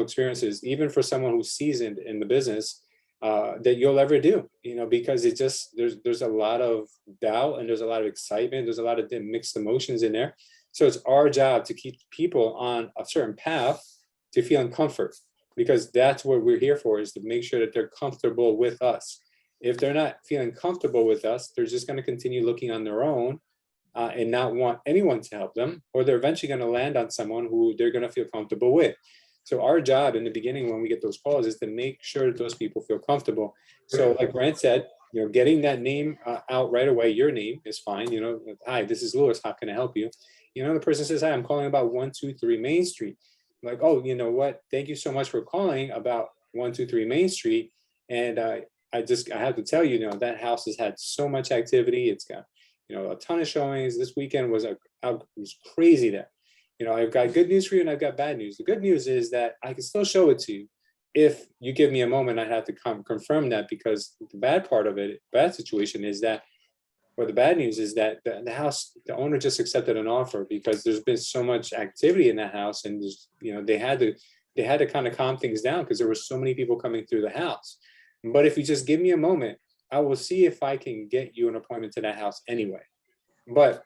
experiences, even for someone who's seasoned in the business, that you'll ever do, because it just, there's a lot of doubt, and there's a lot of excitement. There's a lot of mixed emotions in there. So it's our job to keep people on a certain path to feeling comfort, because that's what we're here for, is to make sure that they're comfortable with us. If they're not feeling comfortable with us, they're just going to continue looking on their own and not want anyone to help them, or they're eventually going to land on someone who they're going to feel comfortable with. So our job in the beginning, when we get those calls, is to make sure that those people feel comfortable. So like Grant said, getting that name out right away, your name is fine. Hi, this is Lewis. How can I help you? The person says, hi, I'm calling about 123 Main Street. I'm like, oh, you know what? Thank you so much for calling about 123 Main Street. And I have to tell you, that house has had so much activity. It's got, a ton of showings. This weekend was crazy there. I've got good news for you and I've got bad news. The good news is that I can still show it to you. If you give me a moment, I'd have to confirm that, because the bad situation is that, or the bad news is that the house, the owner just accepted an offer because there's been so much activity in that house, and they had to kind of calm things down because there were so many people coming through the house. But if you just give me a moment, I will see if I can get you an appointment to that house anyway. But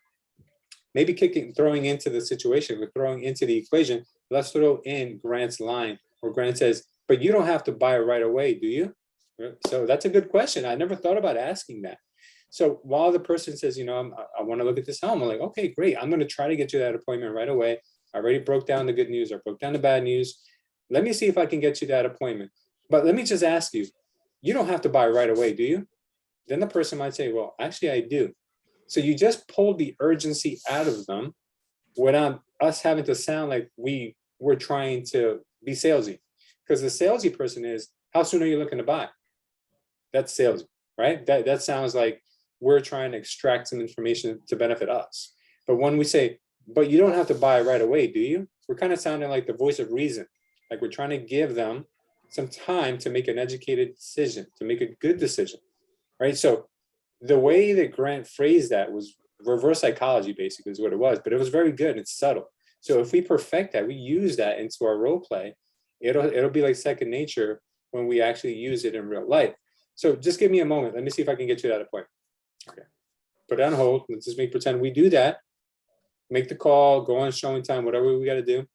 maybe throwing into the situation, we're throwing into the equation, let's throw in Grant's line, where Grant says, but you don't have to buy it right away, do you? So that's a good question. I never thought about asking that. So while the person says, I want to look at this home, I'm like, okay, great. I'm going to try to get you that appointment right away. I already broke down the good news. I broke down the bad news. Let me see if I can get you that appointment. But let me just ask you, you don't have to buy right away, do you? Then the person might say, well, actually, I do. So you just pulled the urgency out of them without us having to sound like we're trying to be salesy. Because the salesy person is, how soon are you looking to buy? That's sales, right? That sounds like we're trying to extract some information to benefit us. But when we say, but you don't have to buy it right away, do you? We're kind of sounding like the voice of reason. Like we're trying to give them some time to make an educated decision, to make a good decision, right? So the way that Grant phrased that was reverse psychology, basically, is what it was, but it was very good and it's subtle. So if we perfect that, we use that into our role play, it'll be like second nature when we actually use it in real life. So just give me a moment. Let me see if I can get you to that point. Okay. Put it on hold. Let's just pretend we do that. Make the call, go on showing time, whatever we got to do.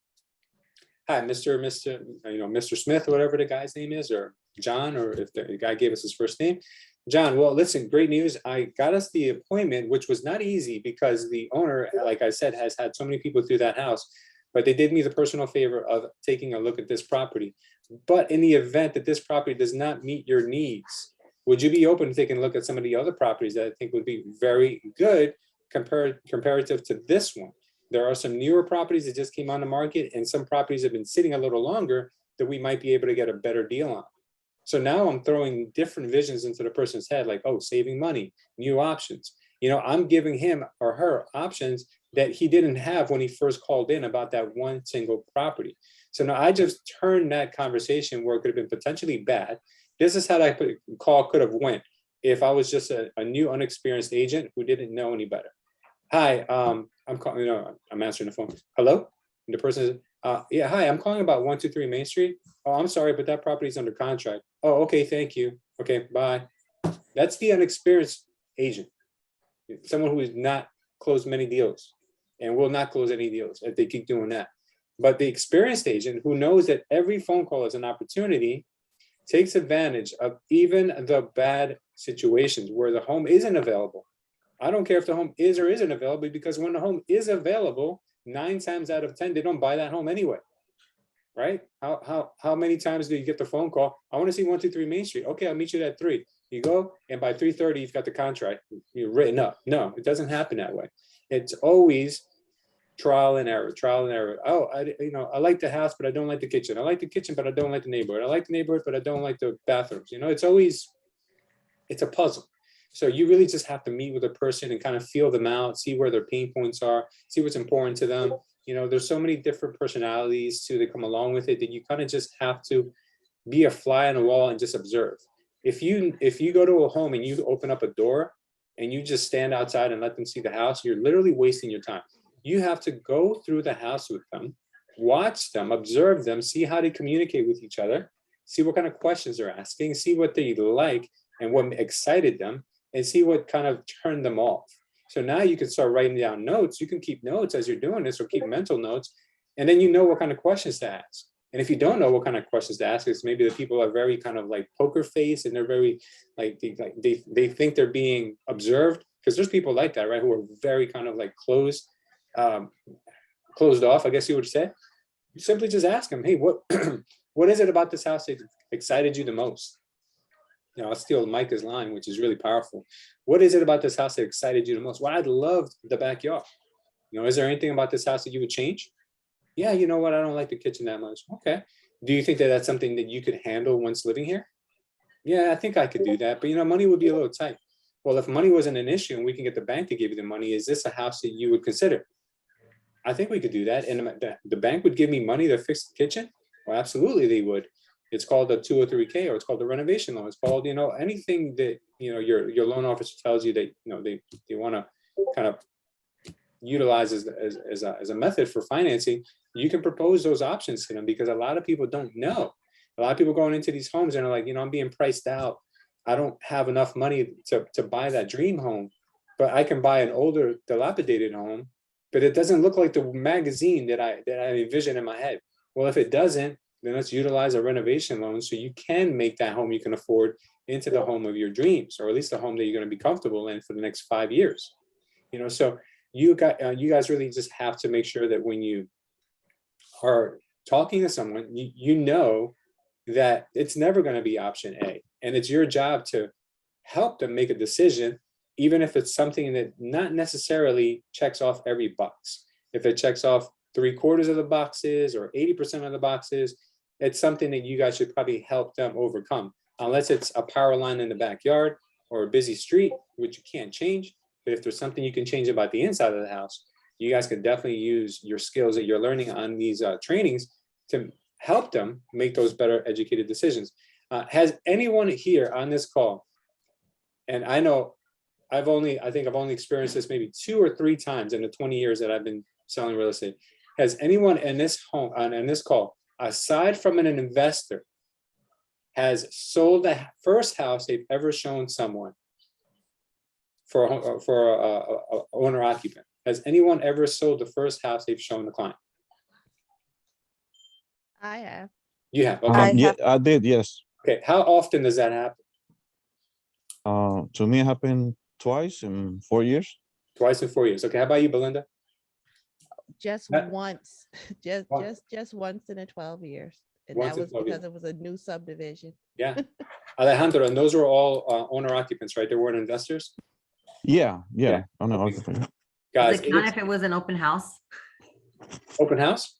Hi, Mr. Smith, or whatever the guy's name is, or John, or if the guy gave us his first name. John, well, listen, great news. I got us the appointment, which was not easy because the owner, like I said, has had so many people through that house, but they did me the personal favor of taking a look at this property. But in the event that this property does not meet your needs, would you be open to taking a look at some of the other properties that I think would be very good comparative to this one? There are some newer properties that just came on the market, and some properties have been sitting a little longer that we might be able to get a better deal on. So now I'm throwing different visions into the person's head, like, oh, saving money, new options. I'm giving him or her options that he didn't have when he first called in about that one single property. So now I just turned that conversation where it could have been potentially bad. This is how that call could have went if I was just a new, unexperienced agent who didn't know any better. Hi, I'm calling, I'm answering the phone. Hello? And the person says, yeah, hi, I'm calling about 123 Main Street. Oh, I'm sorry, but that property is under contract. Oh, okay, thank you. Okay, bye. That's the unexperienced agent. Someone who has not closed many deals and will not close any deals if they keep doing that. But the experienced agent who knows that every phone call is an opportunity takes advantage of even the bad situations where the home isn't available. I don't care if the home is or isn't available, because when the home is available, 9 times out of 10, they don't buy that home anyway, right? How many times do you get the phone call? I want to see 123 Main Street. Okay, I'll meet you at 3. You go, and by 3:30, you've got the contract written up. No, it doesn't happen that way. It's always trial and error, trial and error. Oh, I like the house, but I don't like the kitchen. I like the kitchen, but I don't like the neighborhood. I like the neighborhood, but I don't like the bathrooms. It's a puzzle. So you really just have to meet with a person and kind of feel them out, see where their pain points are, see what's important to them. There's so many different personalities too that come along with it that you kind of just have to be a fly on the wall and just observe. If you go to a home and you open up a door and you just stand outside and let them see the house, you're literally wasting your time. You have to go through the house with them, watch them, observe them, see how they communicate with each other, see what kind of questions they're asking, see what they like and what excited them, and see what kind of turned them off. So now you can start writing down notes. You can keep notes as you're doing this, or keep mental notes, and then you know what kind of questions to ask. And if you don't know what kind of questions to ask, it's maybe the people are very kind of like poker face, and they're very they think they're being observed, because there's people like that, right, who are very kind of like closed off, I guess you would say. You simply just ask them, hey, what is it about this house that excited you the most? I'll steal Micah's line, which is really powerful. What is it about this house that excited you the most? Well, I loved the backyard. Is there anything about this house that you would change? Yeah, you know what? I don't like the kitchen that much. Okay. Do you think that that's something that you could handle once living here? Yeah, I think I could do that. But, money would be a little tight. Well, if money wasn't an issue and we can get the bank to give you the money, is this a house that you would consider? I think we could do that. And the bank would give me money to fix the kitchen? Well, absolutely they would. It's called a 203K, or it's called the renovation loan. It's called, anything that, your loan officer tells you that, they want to kind of utilize as a method for financing. You can propose those options to them, because a lot of people don't know. A lot of people going into these homes and are like, I'm being priced out. I don't have enough money to buy that dream home, but I can buy an older, dilapidated home, but it doesn't look like the magazine that I envision in my head. Well, if it doesn't, then let's utilize a renovation loan so you can make that home you can afford into the home of your dreams, or at least the home that you're going to be comfortable in for the next 5 years. So you guys really just have to make sure that when you are talking to someone, you know that it's never going to be option A, and it's your job to help them make a decision, even if it's something that not necessarily checks off every box. If it checks off 3/4 of the boxes or 80% of the boxes, it's something that you guys should probably help them overcome. unless it's a power line in the backyard or a busy street, which you can't change. But if there's something you can change about the inside of the house, you guys can definitely use your skills that you're learning on these trainings to help them make those better educated decisions. Has anyone here on this call, and I know I think I've only experienced this maybe 2 or 3 times in the 20 years that I've been selling real estate. Has anyone in this call, aside from an investor, has sold the first house they've ever shown someone for a owner occupant? Has anyone ever sold the first house they've shown the client? I have. You have, I okay. Yeah, have- I did, yes. Okay, how often does that happen? To me, it happened twice in 4 years. Twice in 4 years. Okay, how about you, Belinda? Just That- once, just once in the 12 years. And Once that in was 12 years. because it was a new subdivision. Yeah. Alejandro, and those were all owner occupants, right? They weren't investors? Yeah, Yeah. yeah. I know. Okay. Okay. Guys, Does it count if it was an open house? open house?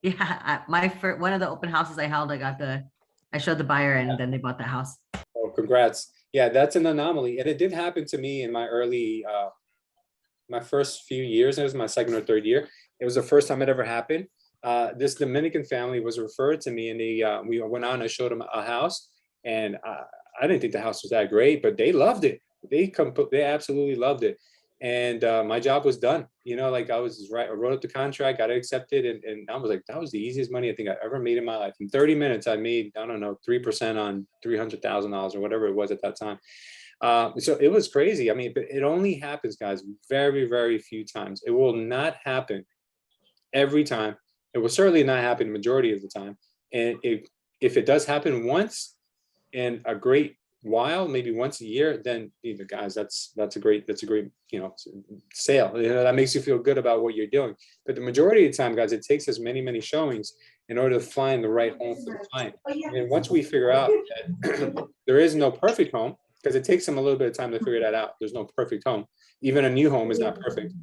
Yeah, one of the open houses I held, I showed the buyer and then they bought the house. Oh, congrats. Yeah, that's an anomaly. And it did happen to me in my early, my first few years. It was my second or third year. It was the first time it ever happened. This Dominican family was referred to me, and we went on and showed them a house. And I didn't think the house was that great, but they loved it. They absolutely loved it. And my job was done. You know, like I wrote up the contract, got it accepted, and I was like, that was the easiest money I think I ever made in my life. In 30 minutes, I made, I don't know, 3% on $300,000 or whatever it was at that time. So it was crazy. I mean, but it only happens, guys, very, very few times. It will not happen every time. It will certainly not happen the majority of the time. And if it does happen once in a great while, maybe once a year, then either, guys, that's a great, you know, sale. You know, that makes you feel good about what you're doing. But the majority of the time, guys, it takes us many, many showings in order to find the right home for the client. And once we figure out that there is no perfect home, because it takes them a little bit of time to figure that out. There's no perfect home. Even a new home is not perfect.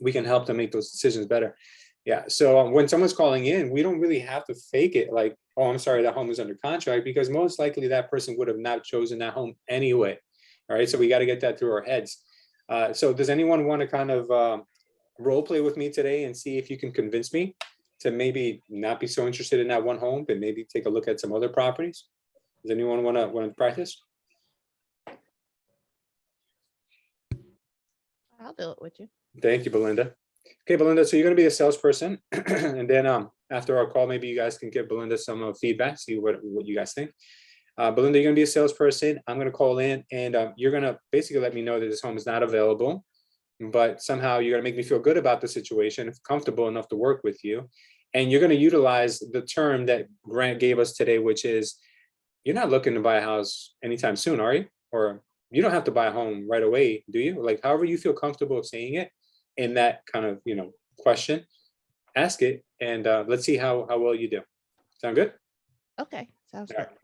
We can help them make those decisions better. Yeah. So when someone's calling in, we don't really have to fake it like, oh, I'm sorry, that home is under contract, because most likely that person would have not chosen that home anyway. All right. So we got to get that through our heads. So does anyone want to kind of role play with me today and see if you can convince me to maybe not be so interested in that one home, but maybe take a look at some other properties? Does anyone want to practice? I'll do it with you. Thank you, Belinda. Okay, Belinda, so you're going to be a salesperson. And then after our call, maybe you guys can give Belinda some feedback, see what you guys think. Belinda, you're going to be a salesperson. I'm going to call in, and you're going to basically let me know that this home is not available, but somehow you're going to make me feel good about the situation, comfortable enough to work with you. And you're going to utilize the term that Grant gave us today, which is, you're not looking to buy a house anytime soon, are you? Or you don't have to buy a home right away, do you? Like, however you feel comfortable saying it in that kind of, you know, question, ask it, and let's see how well you do. Sound good? Okay, sounds All good. right.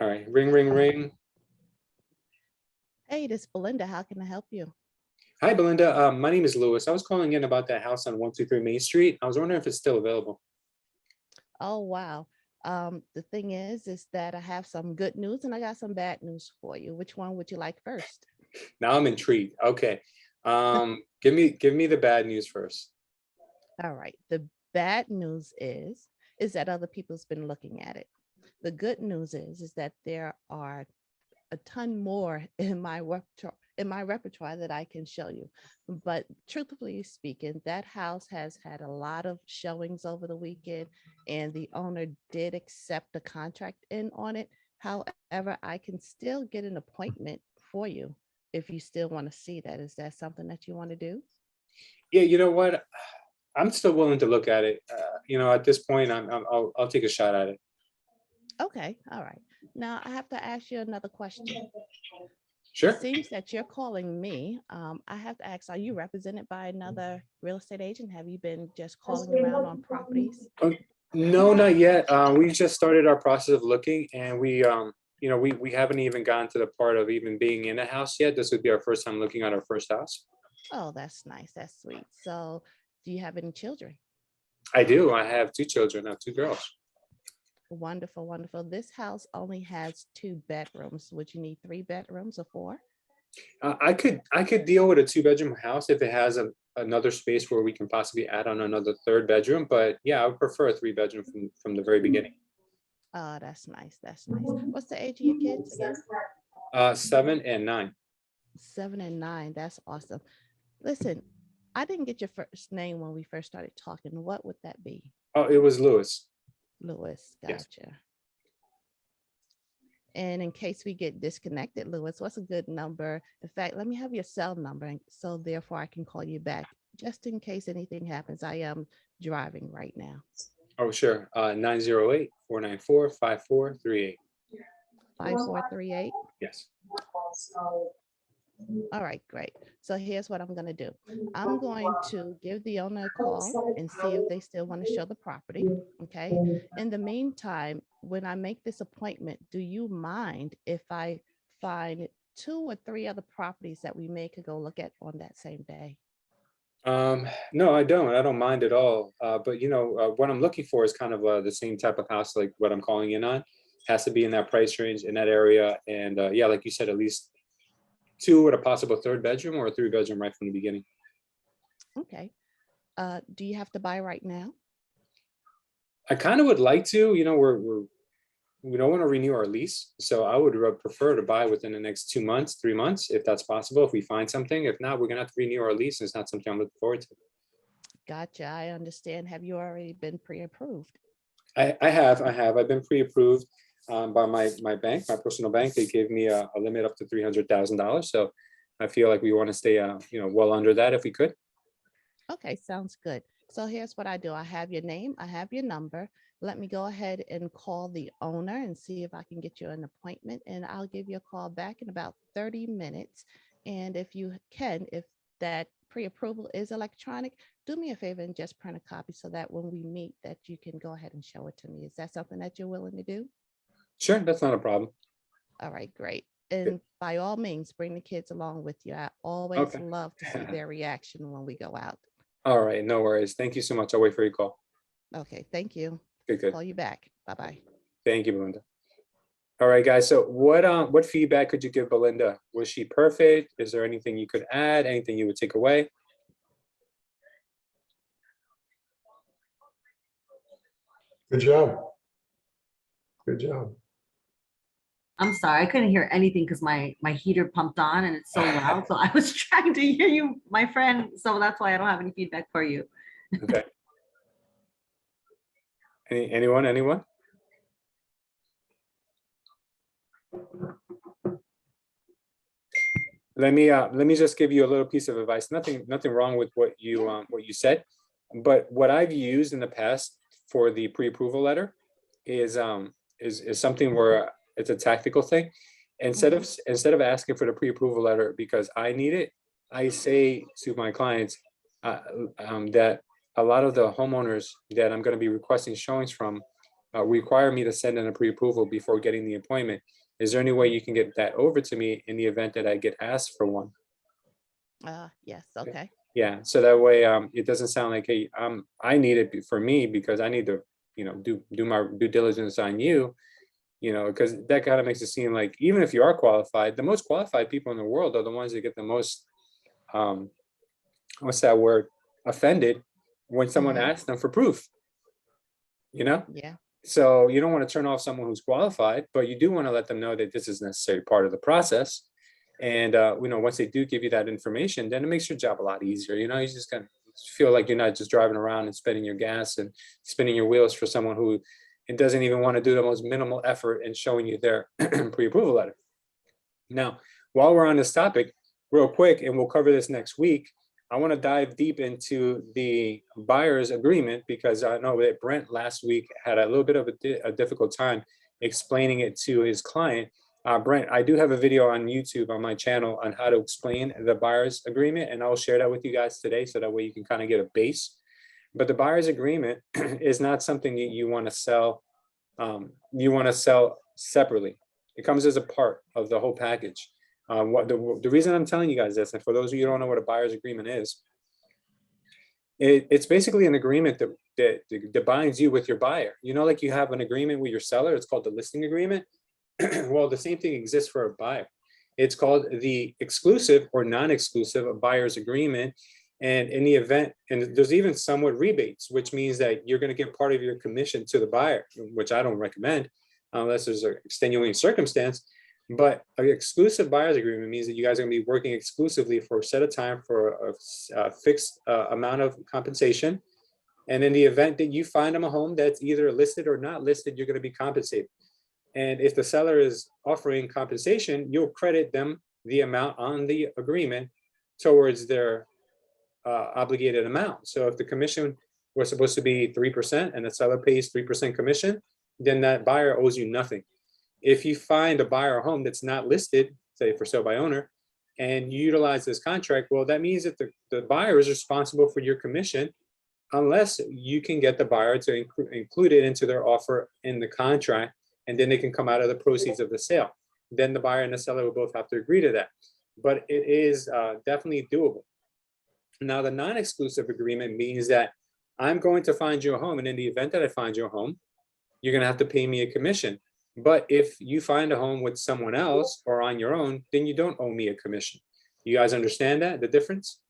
All right, ring, ring, ring. Hey, this is Belinda. How can I help you? Hi, Belinda. My name is Lewis. I was calling in about that house on 123 Main Street. I was wondering if it's still available. Oh, wow. The thing is that I have some good news and I got some bad news for you. Which one would you like first? Now I'm intrigued. Okay. Give me the bad news first. All right. The bad news is that other people's been looking at it. The good news is that there are a ton more in my repertoire that I can show you. But truthfully speaking, that house has had a lot of showings over the weekend, and the owner did accept the contract in on it. However, I can still get an appointment for you if you still want to see that. Is that something that you want to do? Yeah, you know what? I'm still willing to look at it. You know, at this point, I'll take a shot at it. Okay, all right. Now I have to ask you another question. Sure. It seems that you're calling me. I have to ask, are you represented by another real estate agent? Have you been just calling around on properties? No, not yet. We just started our process of looking, and we, you know, we haven't even gotten to the part of even being in a house yet. This would be our first time looking at our first house. Oh, that's nice. That's sweet. So do you have any children? I do. I have 2 children. I have 2 girls. Wonderful, wonderful. This house only has 2 bedrooms. Would you need 3 bedrooms or 4? I could deal with a 2-bedroom house if it has another space where we can possibly add on another 3rd bedroom. But yeah, I would prefer a 3-bedroom from the very beginning. Oh, that's nice. That's nice. What's the age of your kids again? 7 and 9. 7 and 9. That's awesome. Listen, I didn't get your first name when we first started talking. What would that be? Oh, it was Lewis. Lewis. Yes. Gotcha. And in case we get disconnected, Lewis, what's a good number? In fact, let me have your cell number, so therefore I can call you back just in case anything happens. I am driving right now. Oh, sure. 908-494-5438. 5438. Yes. All right, great. So here's what I'm going to do. I'm going to give the owner a call and see if they still want to show the property. Okay. In the meantime, when I make this appointment, do you mind if I find 2 or 3 other properties that we may could go look at on that same day? No, I don't mind at all. But what I'm looking for is kind of the same type of house like what I'm calling in on. Has to be in that price range in that area. And yeah, like you said, at least 2 with a possible 3rd bedroom or a 3-bedroom right from the beginning. Okay. Do you have to buy right now? I kind of would like to, we don't want to renew our lease. So I would prefer to buy within the next 2 months, 3 months, if that's possible, if we find something. If not, we're gonna have to renew our lease. And it's not something I'm looking forward to. Gotcha. I understand. Have you already been pre-approved? I have. I've been pre-approved by my bank, my personal bank. They gave me a limit up to $300,000. So I feel like we want to stay, well under that if we could. Okay, sounds good. So here's what I do. I have your name, I have your number. Let me go ahead and call the owner and see if I can get you an appointment, and I'll give you a call back in about 30 minutes. And if you can, if that pre-approval is electronic, do me a favor and just print a copy so that when we meet that you can go ahead and show it to me. Is that something that you're willing to do? Sure, that's not a problem. All right, great. And by all means, bring the kids along with you. I always Okay. love to see their reaction when we go out. All right, no worries. Thank you so much. I'll wait for your call. Okay, thank you. Good. Call you back. Bye-bye. Thank you, Belinda. All right, guys. So what feedback could you give Belinda? Was she perfect? Is there anything you could add? Anything you would take away? Good job. Good job. I'm sorry, I couldn't hear anything because my heater pumped on and it's so loud. So I was trying to hear you, my friend. So that's why I don't have any feedback for you. Okay. Anyone? Let me just give you a little piece of advice. Nothing wrong with what you said, but what I've used in the past for the pre-approval letter is something where it's a tactical thing. Instead of asking for the pre-approval letter because I need it, I say to my clients that a lot of the homeowners that I'm going to be requesting showings from require me to send in a pre-approval before getting the appointment. Is there any way you can get that over to me in the event that I get asked for one? Yes, okay. Yeah, so that way it doesn't sound like, hey, I need it for me because I need to, do my due diligence on you, because that kind of makes it seem like even if you are qualified, the most qualified people in the world are the ones that get the most, what's that word, offended when someone asks them for proof, Yeah. So you don't want to turn off someone who's qualified, but you do want to let them know that this is necessary part of the process. And, once they do give you that information, then it makes your job a lot easier. You just kind of feel like you're not just driving around and spending your gas and spinning your wheels for someone who it doesn't even want to do the most minimal effort in showing you their pre-approval letter. Now, while we're on this topic, real quick, and we'll cover this next week, I want to dive deep into the buyer's agreement because I know that Brent last week had a little bit of a difficult time explaining it to his client. Brent, I do have a video on YouTube on my channel on how to explain the buyer's agreement, and I'll share that with you guys today so that way you can kind of get a base. But the buyer's agreement is not something that you want to sell. You want to sell separately. It comes as a part of the whole package. The reason I'm telling you guys this, and for those of you who don't know what a buyer's agreement is, It's basically an agreement that binds you with your buyer. You know, like you have an agreement with your seller, it's called the listing agreement. Well, the same thing exists for a buyer. It's called the exclusive or non-exclusive buyer's agreement. And in the event, and there's even somewhat rebates, which means that you're going to give part of your commission to the buyer, which I don't recommend unless there's an extenuating circumstance. But an exclusive buyer's agreement means that you guys are going to be working exclusively for a set of time for a fixed amount of compensation. And in the event that you find them a home that's either listed or not listed, you're going to be compensated. And if the seller is offering compensation, you'll credit them the amount on the agreement towards their obligated amount. So if the commission was supposed to be 3% and the seller pays 3% commission, then that buyer owes you nothing. If you find a buyer or home that's not listed, say for sale by owner, and you utilize this contract, well, that means that the buyer is responsible for your commission unless you can get the buyer to include it into their offer in the contract, and then they can come out of the proceeds of the sale. Then the buyer and the seller will both have to agree to that. But it is definitely doable. Now, the non-exclusive agreement means that I'm going to find you a home, and in the event that I find you a home, you're going to have to pay me a commission. But if you find a home with someone else or on your own, then you don't owe me a commission. You guys understand that, the difference?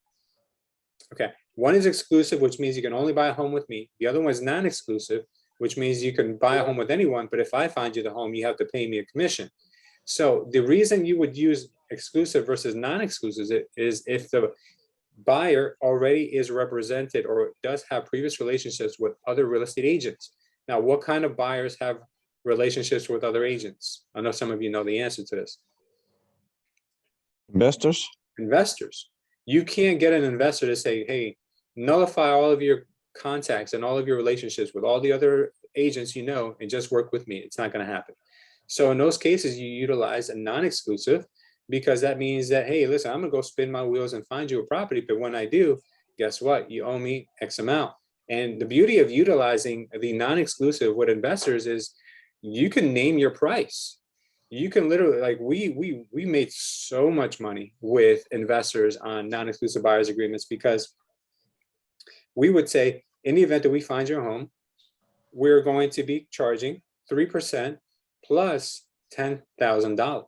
Okay, one is exclusive, which means you can only buy a home with me. The other one is non-exclusive, which means you can buy a home with anyone, but if I find you the home, you have to pay me a commission. So the reason you would use exclusive versus non-exclusive is if the buyer already is represented or does have previous relationships with other real estate agents. Now, what kind of buyers have relationships with other agents? I know some of you know the answer to this. Investors? Investors. You can't get an investor to say, hey, nullify all of your contacts and all of your relationships with all the other agents you know and just work with me. It's not going to happen. So in those cases, you utilize a non-exclusive, because that means that, hey, listen, I'm going to go spin my wheels and find you a property. But when I do, guess what? You owe me X amount. And the beauty of utilizing the non-exclusive with investors is you can name your price. You can literally, like we made so much money with investors on non-exclusive buyers agreements, because we would say, in the event that we find your home, we're going to be charging 3% plus $10,000,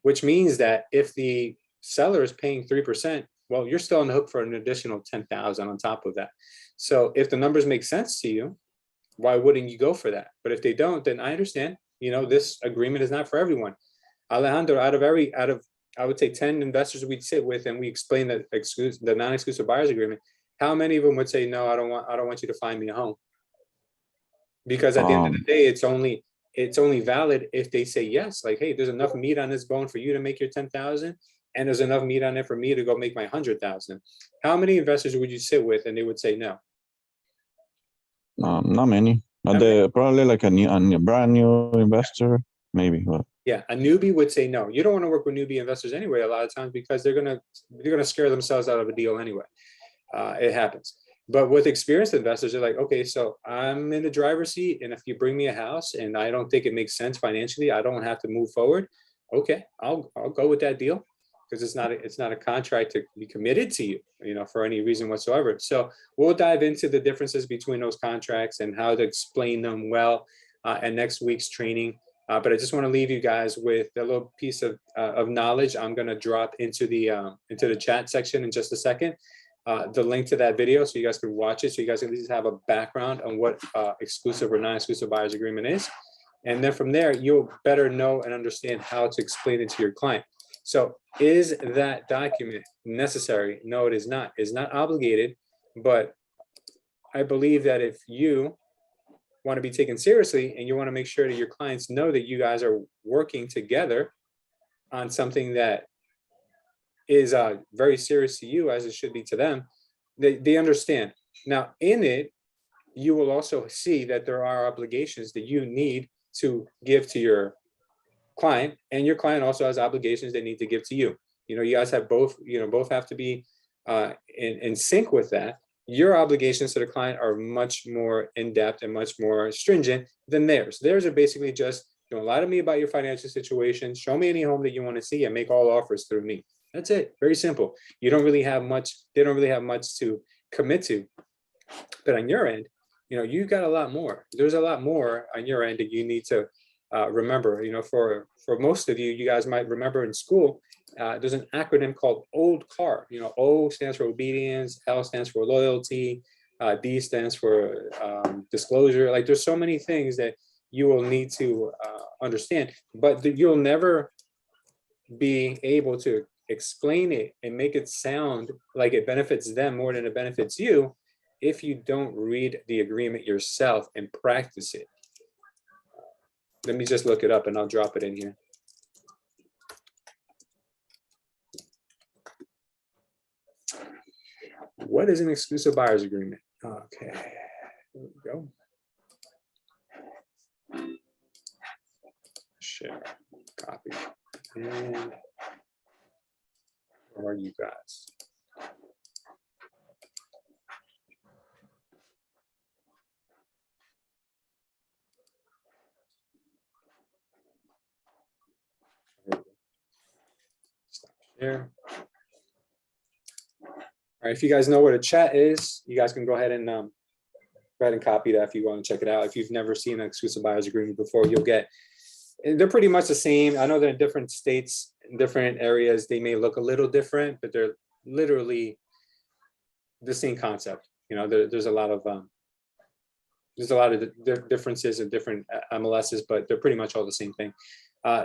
which means that if the seller is paying 3%, well, you're still on the hook for an additional 10,000 on top of that. So if the numbers make sense to you, why wouldn't you go for that? But if they don't, then I understand, you know, this agreement is not for everyone. Alejandro, out of I would say 10 investors we'd sit with and we explain the non-exclusive buyers agreement, how many of them would say, no, I don't want you to find me a home? Because at the end of the day, it's only valid if they say yes, like, hey, there's enough meat on this bone for you to make your 10,000, and there's enough meat on it for me to go make my 100,000. How many investors would you sit with and they would say no? Not many. Probably like a brand new investor, maybe. But yeah, a newbie would say no. You don't want to work with newbie investors anyway, a lot of times, because they're gonna scare themselves out of a deal anyway. It happens. But with experienced investors, they're like, okay, so I'm in the driver's seat, and if you bring me a house and I don't think it makes sense financially, I don't have to move forward. Okay, I'll go with that deal, because it's not a contract to be committed to you, you know, for any reason whatsoever. So we'll dive into the differences between those contracts and how to explain them well in next week's training. But I just want to leave you guys with a little piece of knowledge. I'm going to drop into the chat section in just a second. The link to that video so you guys can watch it, so you guys can at least have a background on what exclusive or non-exclusive buyers agreement is. And then from there, you'll better know and understand how to explain it to your client. So is that document necessary? No, it is not. It's not obligated, but I believe that if you want to be taken seriously and you want to make sure that your clients know that you guys are working together on something that is very serious to you, as it should be to them, they understand. Now, in it, you will also see that there are obligations that you need to give to your client, and your client also has obligations they need to give to you. You know, you guys have both have to be in sync with that. Your obligations to the client are much more in-depth and much more stringent than theirs. Theirs are basically just, don't lie to me about your financial situation, show me any home that you want to see, and make all offers through me. That's it. Very simple. You don't really have much, they don't really have much to commit to. But on your end, you got a lot more. There's a lot more on your end that you need to remember. For most of you, you guys might remember in school, there's an acronym called OLD CAR. O stands for obedience, L stands for loyalty, D stands for disclosure. Like there's so many things that you will need to understand, but you'll never be able to explain it and make it sound like it benefits them more than it benefits you if you don't read the agreement yourself and practice it. Let me just look it up and I'll drop it in here. What is an exclusive buyer's agreement? Okay, here we go. Share, copy, and where are you guys? Stop share. All right, if you guys know what a chat is, you guys can go ahead and copy that if you want to check it out. If you've never seen an exclusive buyer's agreement before, you'll get, they're pretty much the same. I know that in different states, in different areas, they may look a little different, but they're literally the same concept. There's a lot of differences in different MLSs, but they're pretty much all the same thing.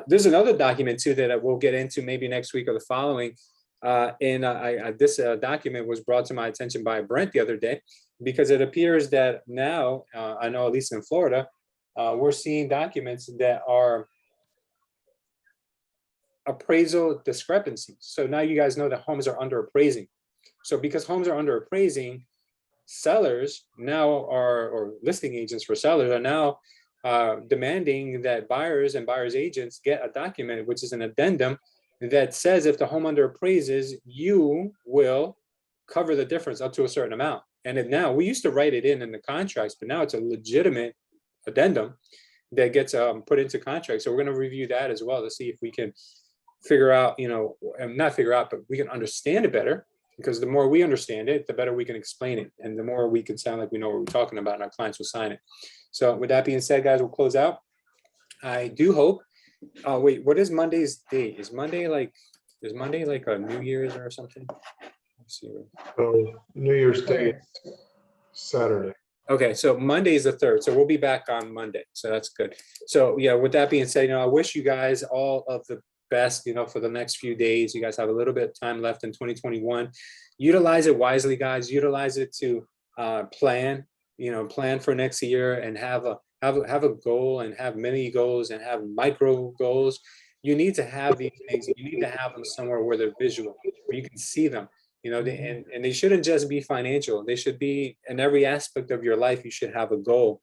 There's another document too that we'll get into maybe next week or the following. This document was brought to my attention by Brent the other day, because it appears that now, I know at least in Florida, we're seeing documents that are appraisal discrepancies. So now you guys know that homes are under appraising. So because homes are under appraising, sellers now are, or listing agents for sellers are now demanding that buyers and buyers agents get a document, which is an addendum that says if the home under appraises, you will cover the difference up to a certain amount. And if now, we used to write it in the contracts, but now it's a legitimate addendum that gets put into contracts. So we're going to review that as well to see if we can figure out, not figure out, but we can understand it better, because the more we understand it, the better we can explain it. And the more we can sound like we know what we're talking about, and our clients will sign it. So with that being said, guys, we'll close out. I do hope, wait, what is Monday's date? Is Monday like a New Year's or something? Let's see. So New Year's Day, Saturday. Okay, so Monday is the 3rd, so we'll be back on Monday, so that's good. So yeah, with that being said, I wish you guys all of the best, for the next few days. You guys have a little bit of time left in 2021. Utilize it wisely, guys. Utilize it to plan for next year and have a goal, and have many goals, and have micro goals. You need to have these things. You need to have them somewhere where they're visual, where you can see them. And they shouldn't just be financial. They should be in every aspect of your life. You should have a goal.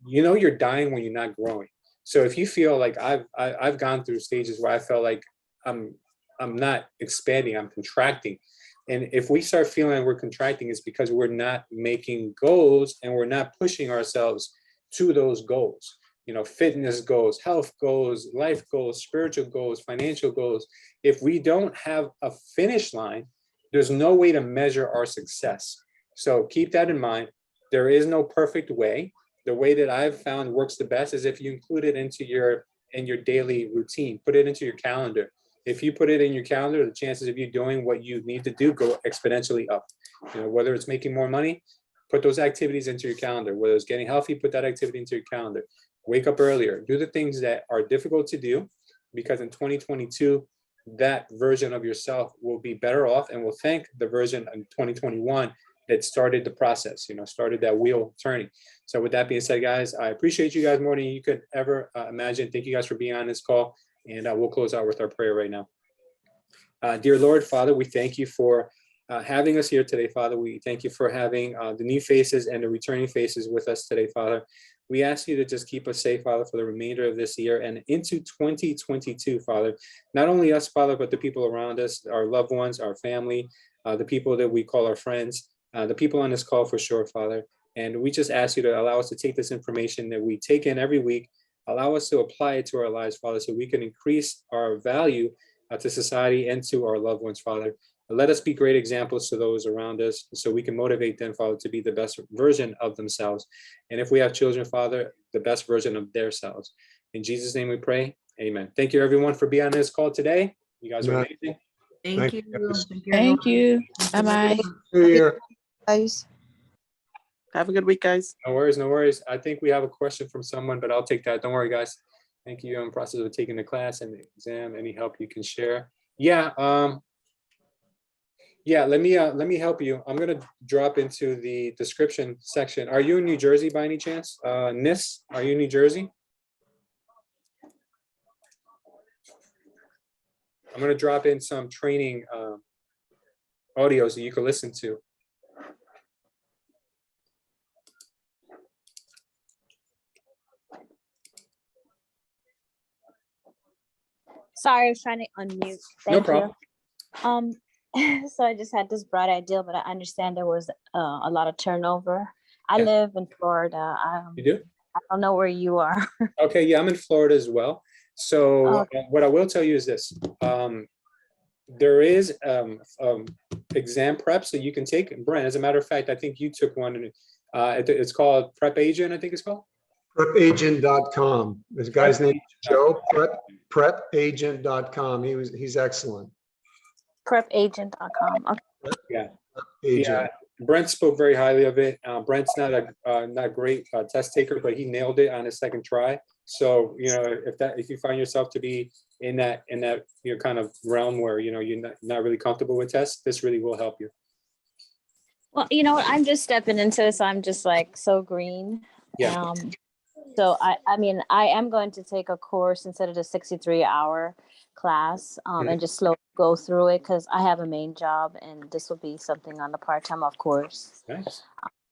You're dying when you're not growing. So if you feel like I've gone through stages where I felt like I'm not expanding, I'm contracting. And if we start feeling we're contracting, it's because we're not making goals and we're not pushing ourselves to those goals. Fitness goals, health goals, life goals, spiritual goals, financial goals. If we don't have a finish line, there's no way to measure our success. So keep that in mind. There is no perfect way. The way that I've found works the best is if you include it into your daily routine, put it into your calendar. If you put it in your calendar, the chances of you doing what you need to do go exponentially up. Whether it's making more money, put those activities into your calendar. Whether it's getting healthy, put that activity into your calendar. Wake up earlier, do the things that are difficult to do, because in 2022, that version of yourself will be better off and will thank the version in 2021 that started the process, started that wheel turning. So with that being said, guys, I appreciate you guys more than you could ever imagine. Thank you guys for being on this call, and we'll close out with our prayer right now. Dear Lord, Father, we thank you for having us here today, Father. We thank you for having the new faces and the returning faces with us today, Father. We ask you to just keep us safe, Father, for the remainder of this year and into 2022, Father. Not only us, Father, but the people around us, our loved ones, our family, the people that we call our friends, the people on this call for sure, Father. And we just ask you to allow us to take this information that we take in every week, allow us to apply it to our lives, Father, so we can increase our value to society and to our loved ones, Father. Let us be great examples to those around us so we can motivate them, Father, to be the best version of themselves. And if we have children, Father, the best version of their selves. In Jesus' name we pray. Amen. Thank you, everyone, for being on this call today. You guys are Amen. amazing. Thank Thank you. you, guys. Thank everyone. you. Thank you very Bye-bye. much. New Year. Guys. Have a good week, guys. No worries, no worries. I think we have a question from someone, but I'll take that. Don't worry, guys. Thank you. I'm in the process of taking the class and the exam. Any help you can share? Yeah. Yeah. Let me help you. I'm gonna drop into the description section. Are you in New Jersey by any chance? Nis, are you in New Jersey? I'm gonna drop in some training audios that you can listen to. Sorry, I was trying to unmute. No Thank problem. you. So I just had this bright idea, but I understand there was a lot of turnover. I Yeah. live in Florida. You do? I don't know where you are. Okay, yeah, I'm in Florida as well. So what I will tell you is this. There is exam preps that you can take. Brent, as a matter of fact, I think you took one. And it's called Prep Agent, I think it's called. Prepagent.com. This guy's name is Joe. Prepagent.com. He's excellent. Prepagent.com. Okay. Yeah. Agent. Yeah, Brent spoke very highly of it. Brent's not a great test taker, but he nailed it on his second try. So, you know, if you find yourself to be in that kind of realm where, you know, you're not really comfortable with tests, this really will help you. Well, you know what? I'm just stepping into it, so I'm just like so green. Yeah. So I mean, I am going to take a course instead of the 63-hour class and just slowly go through it because I have a main job and this will be something on the part-time, of course. Nice.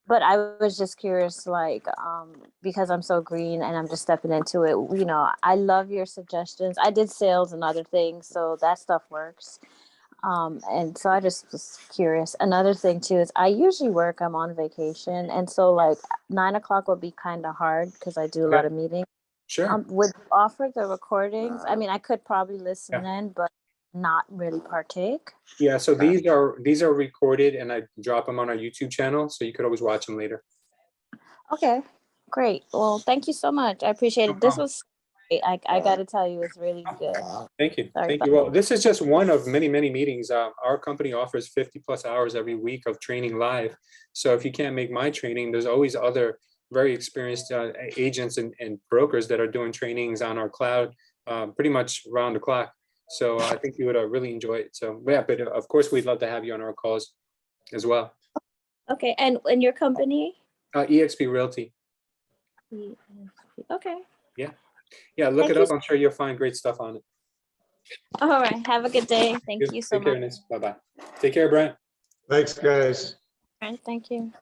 But I was just curious, like, because I'm so green and I'm just stepping into it, you know, I love your suggestions. I did sales and other things, so that stuff works. And so I just was curious. Another thing too is I usually work, I'm on vacation. And so like 9 o'clock would be kind of hard because I do a lot of meetings. Sure. Would you offer the recordings? I mean, I could probably listen in, but not really partake. Yeah, so these are recorded and I drop them on our YouTube channel, so you could always watch them later. Okay, great. Well, thank you so much. I appreciate it. This was great. I got to tell you, it's really good. Thank you. Sorry Thank about you. Well, this is just one of many, many meetings. Our company offers 50+ hours every week of training live. So if you can't make my training, there's always other very experienced agents and brokers that are doing trainings on our cloud pretty much around the clock. So I think you would really enjoy it. So yeah, but of course, we'd love to have you on our calls as well. Okay, and your company? EXP Realty. Okay. Yeah. Yeah, look it up. I'm sure you'll find great stuff on it. All right. Have a good day. Thank you so Take care, much. Nis. Bye-bye. Take care, Brent. Thanks, guys. All right, thank you.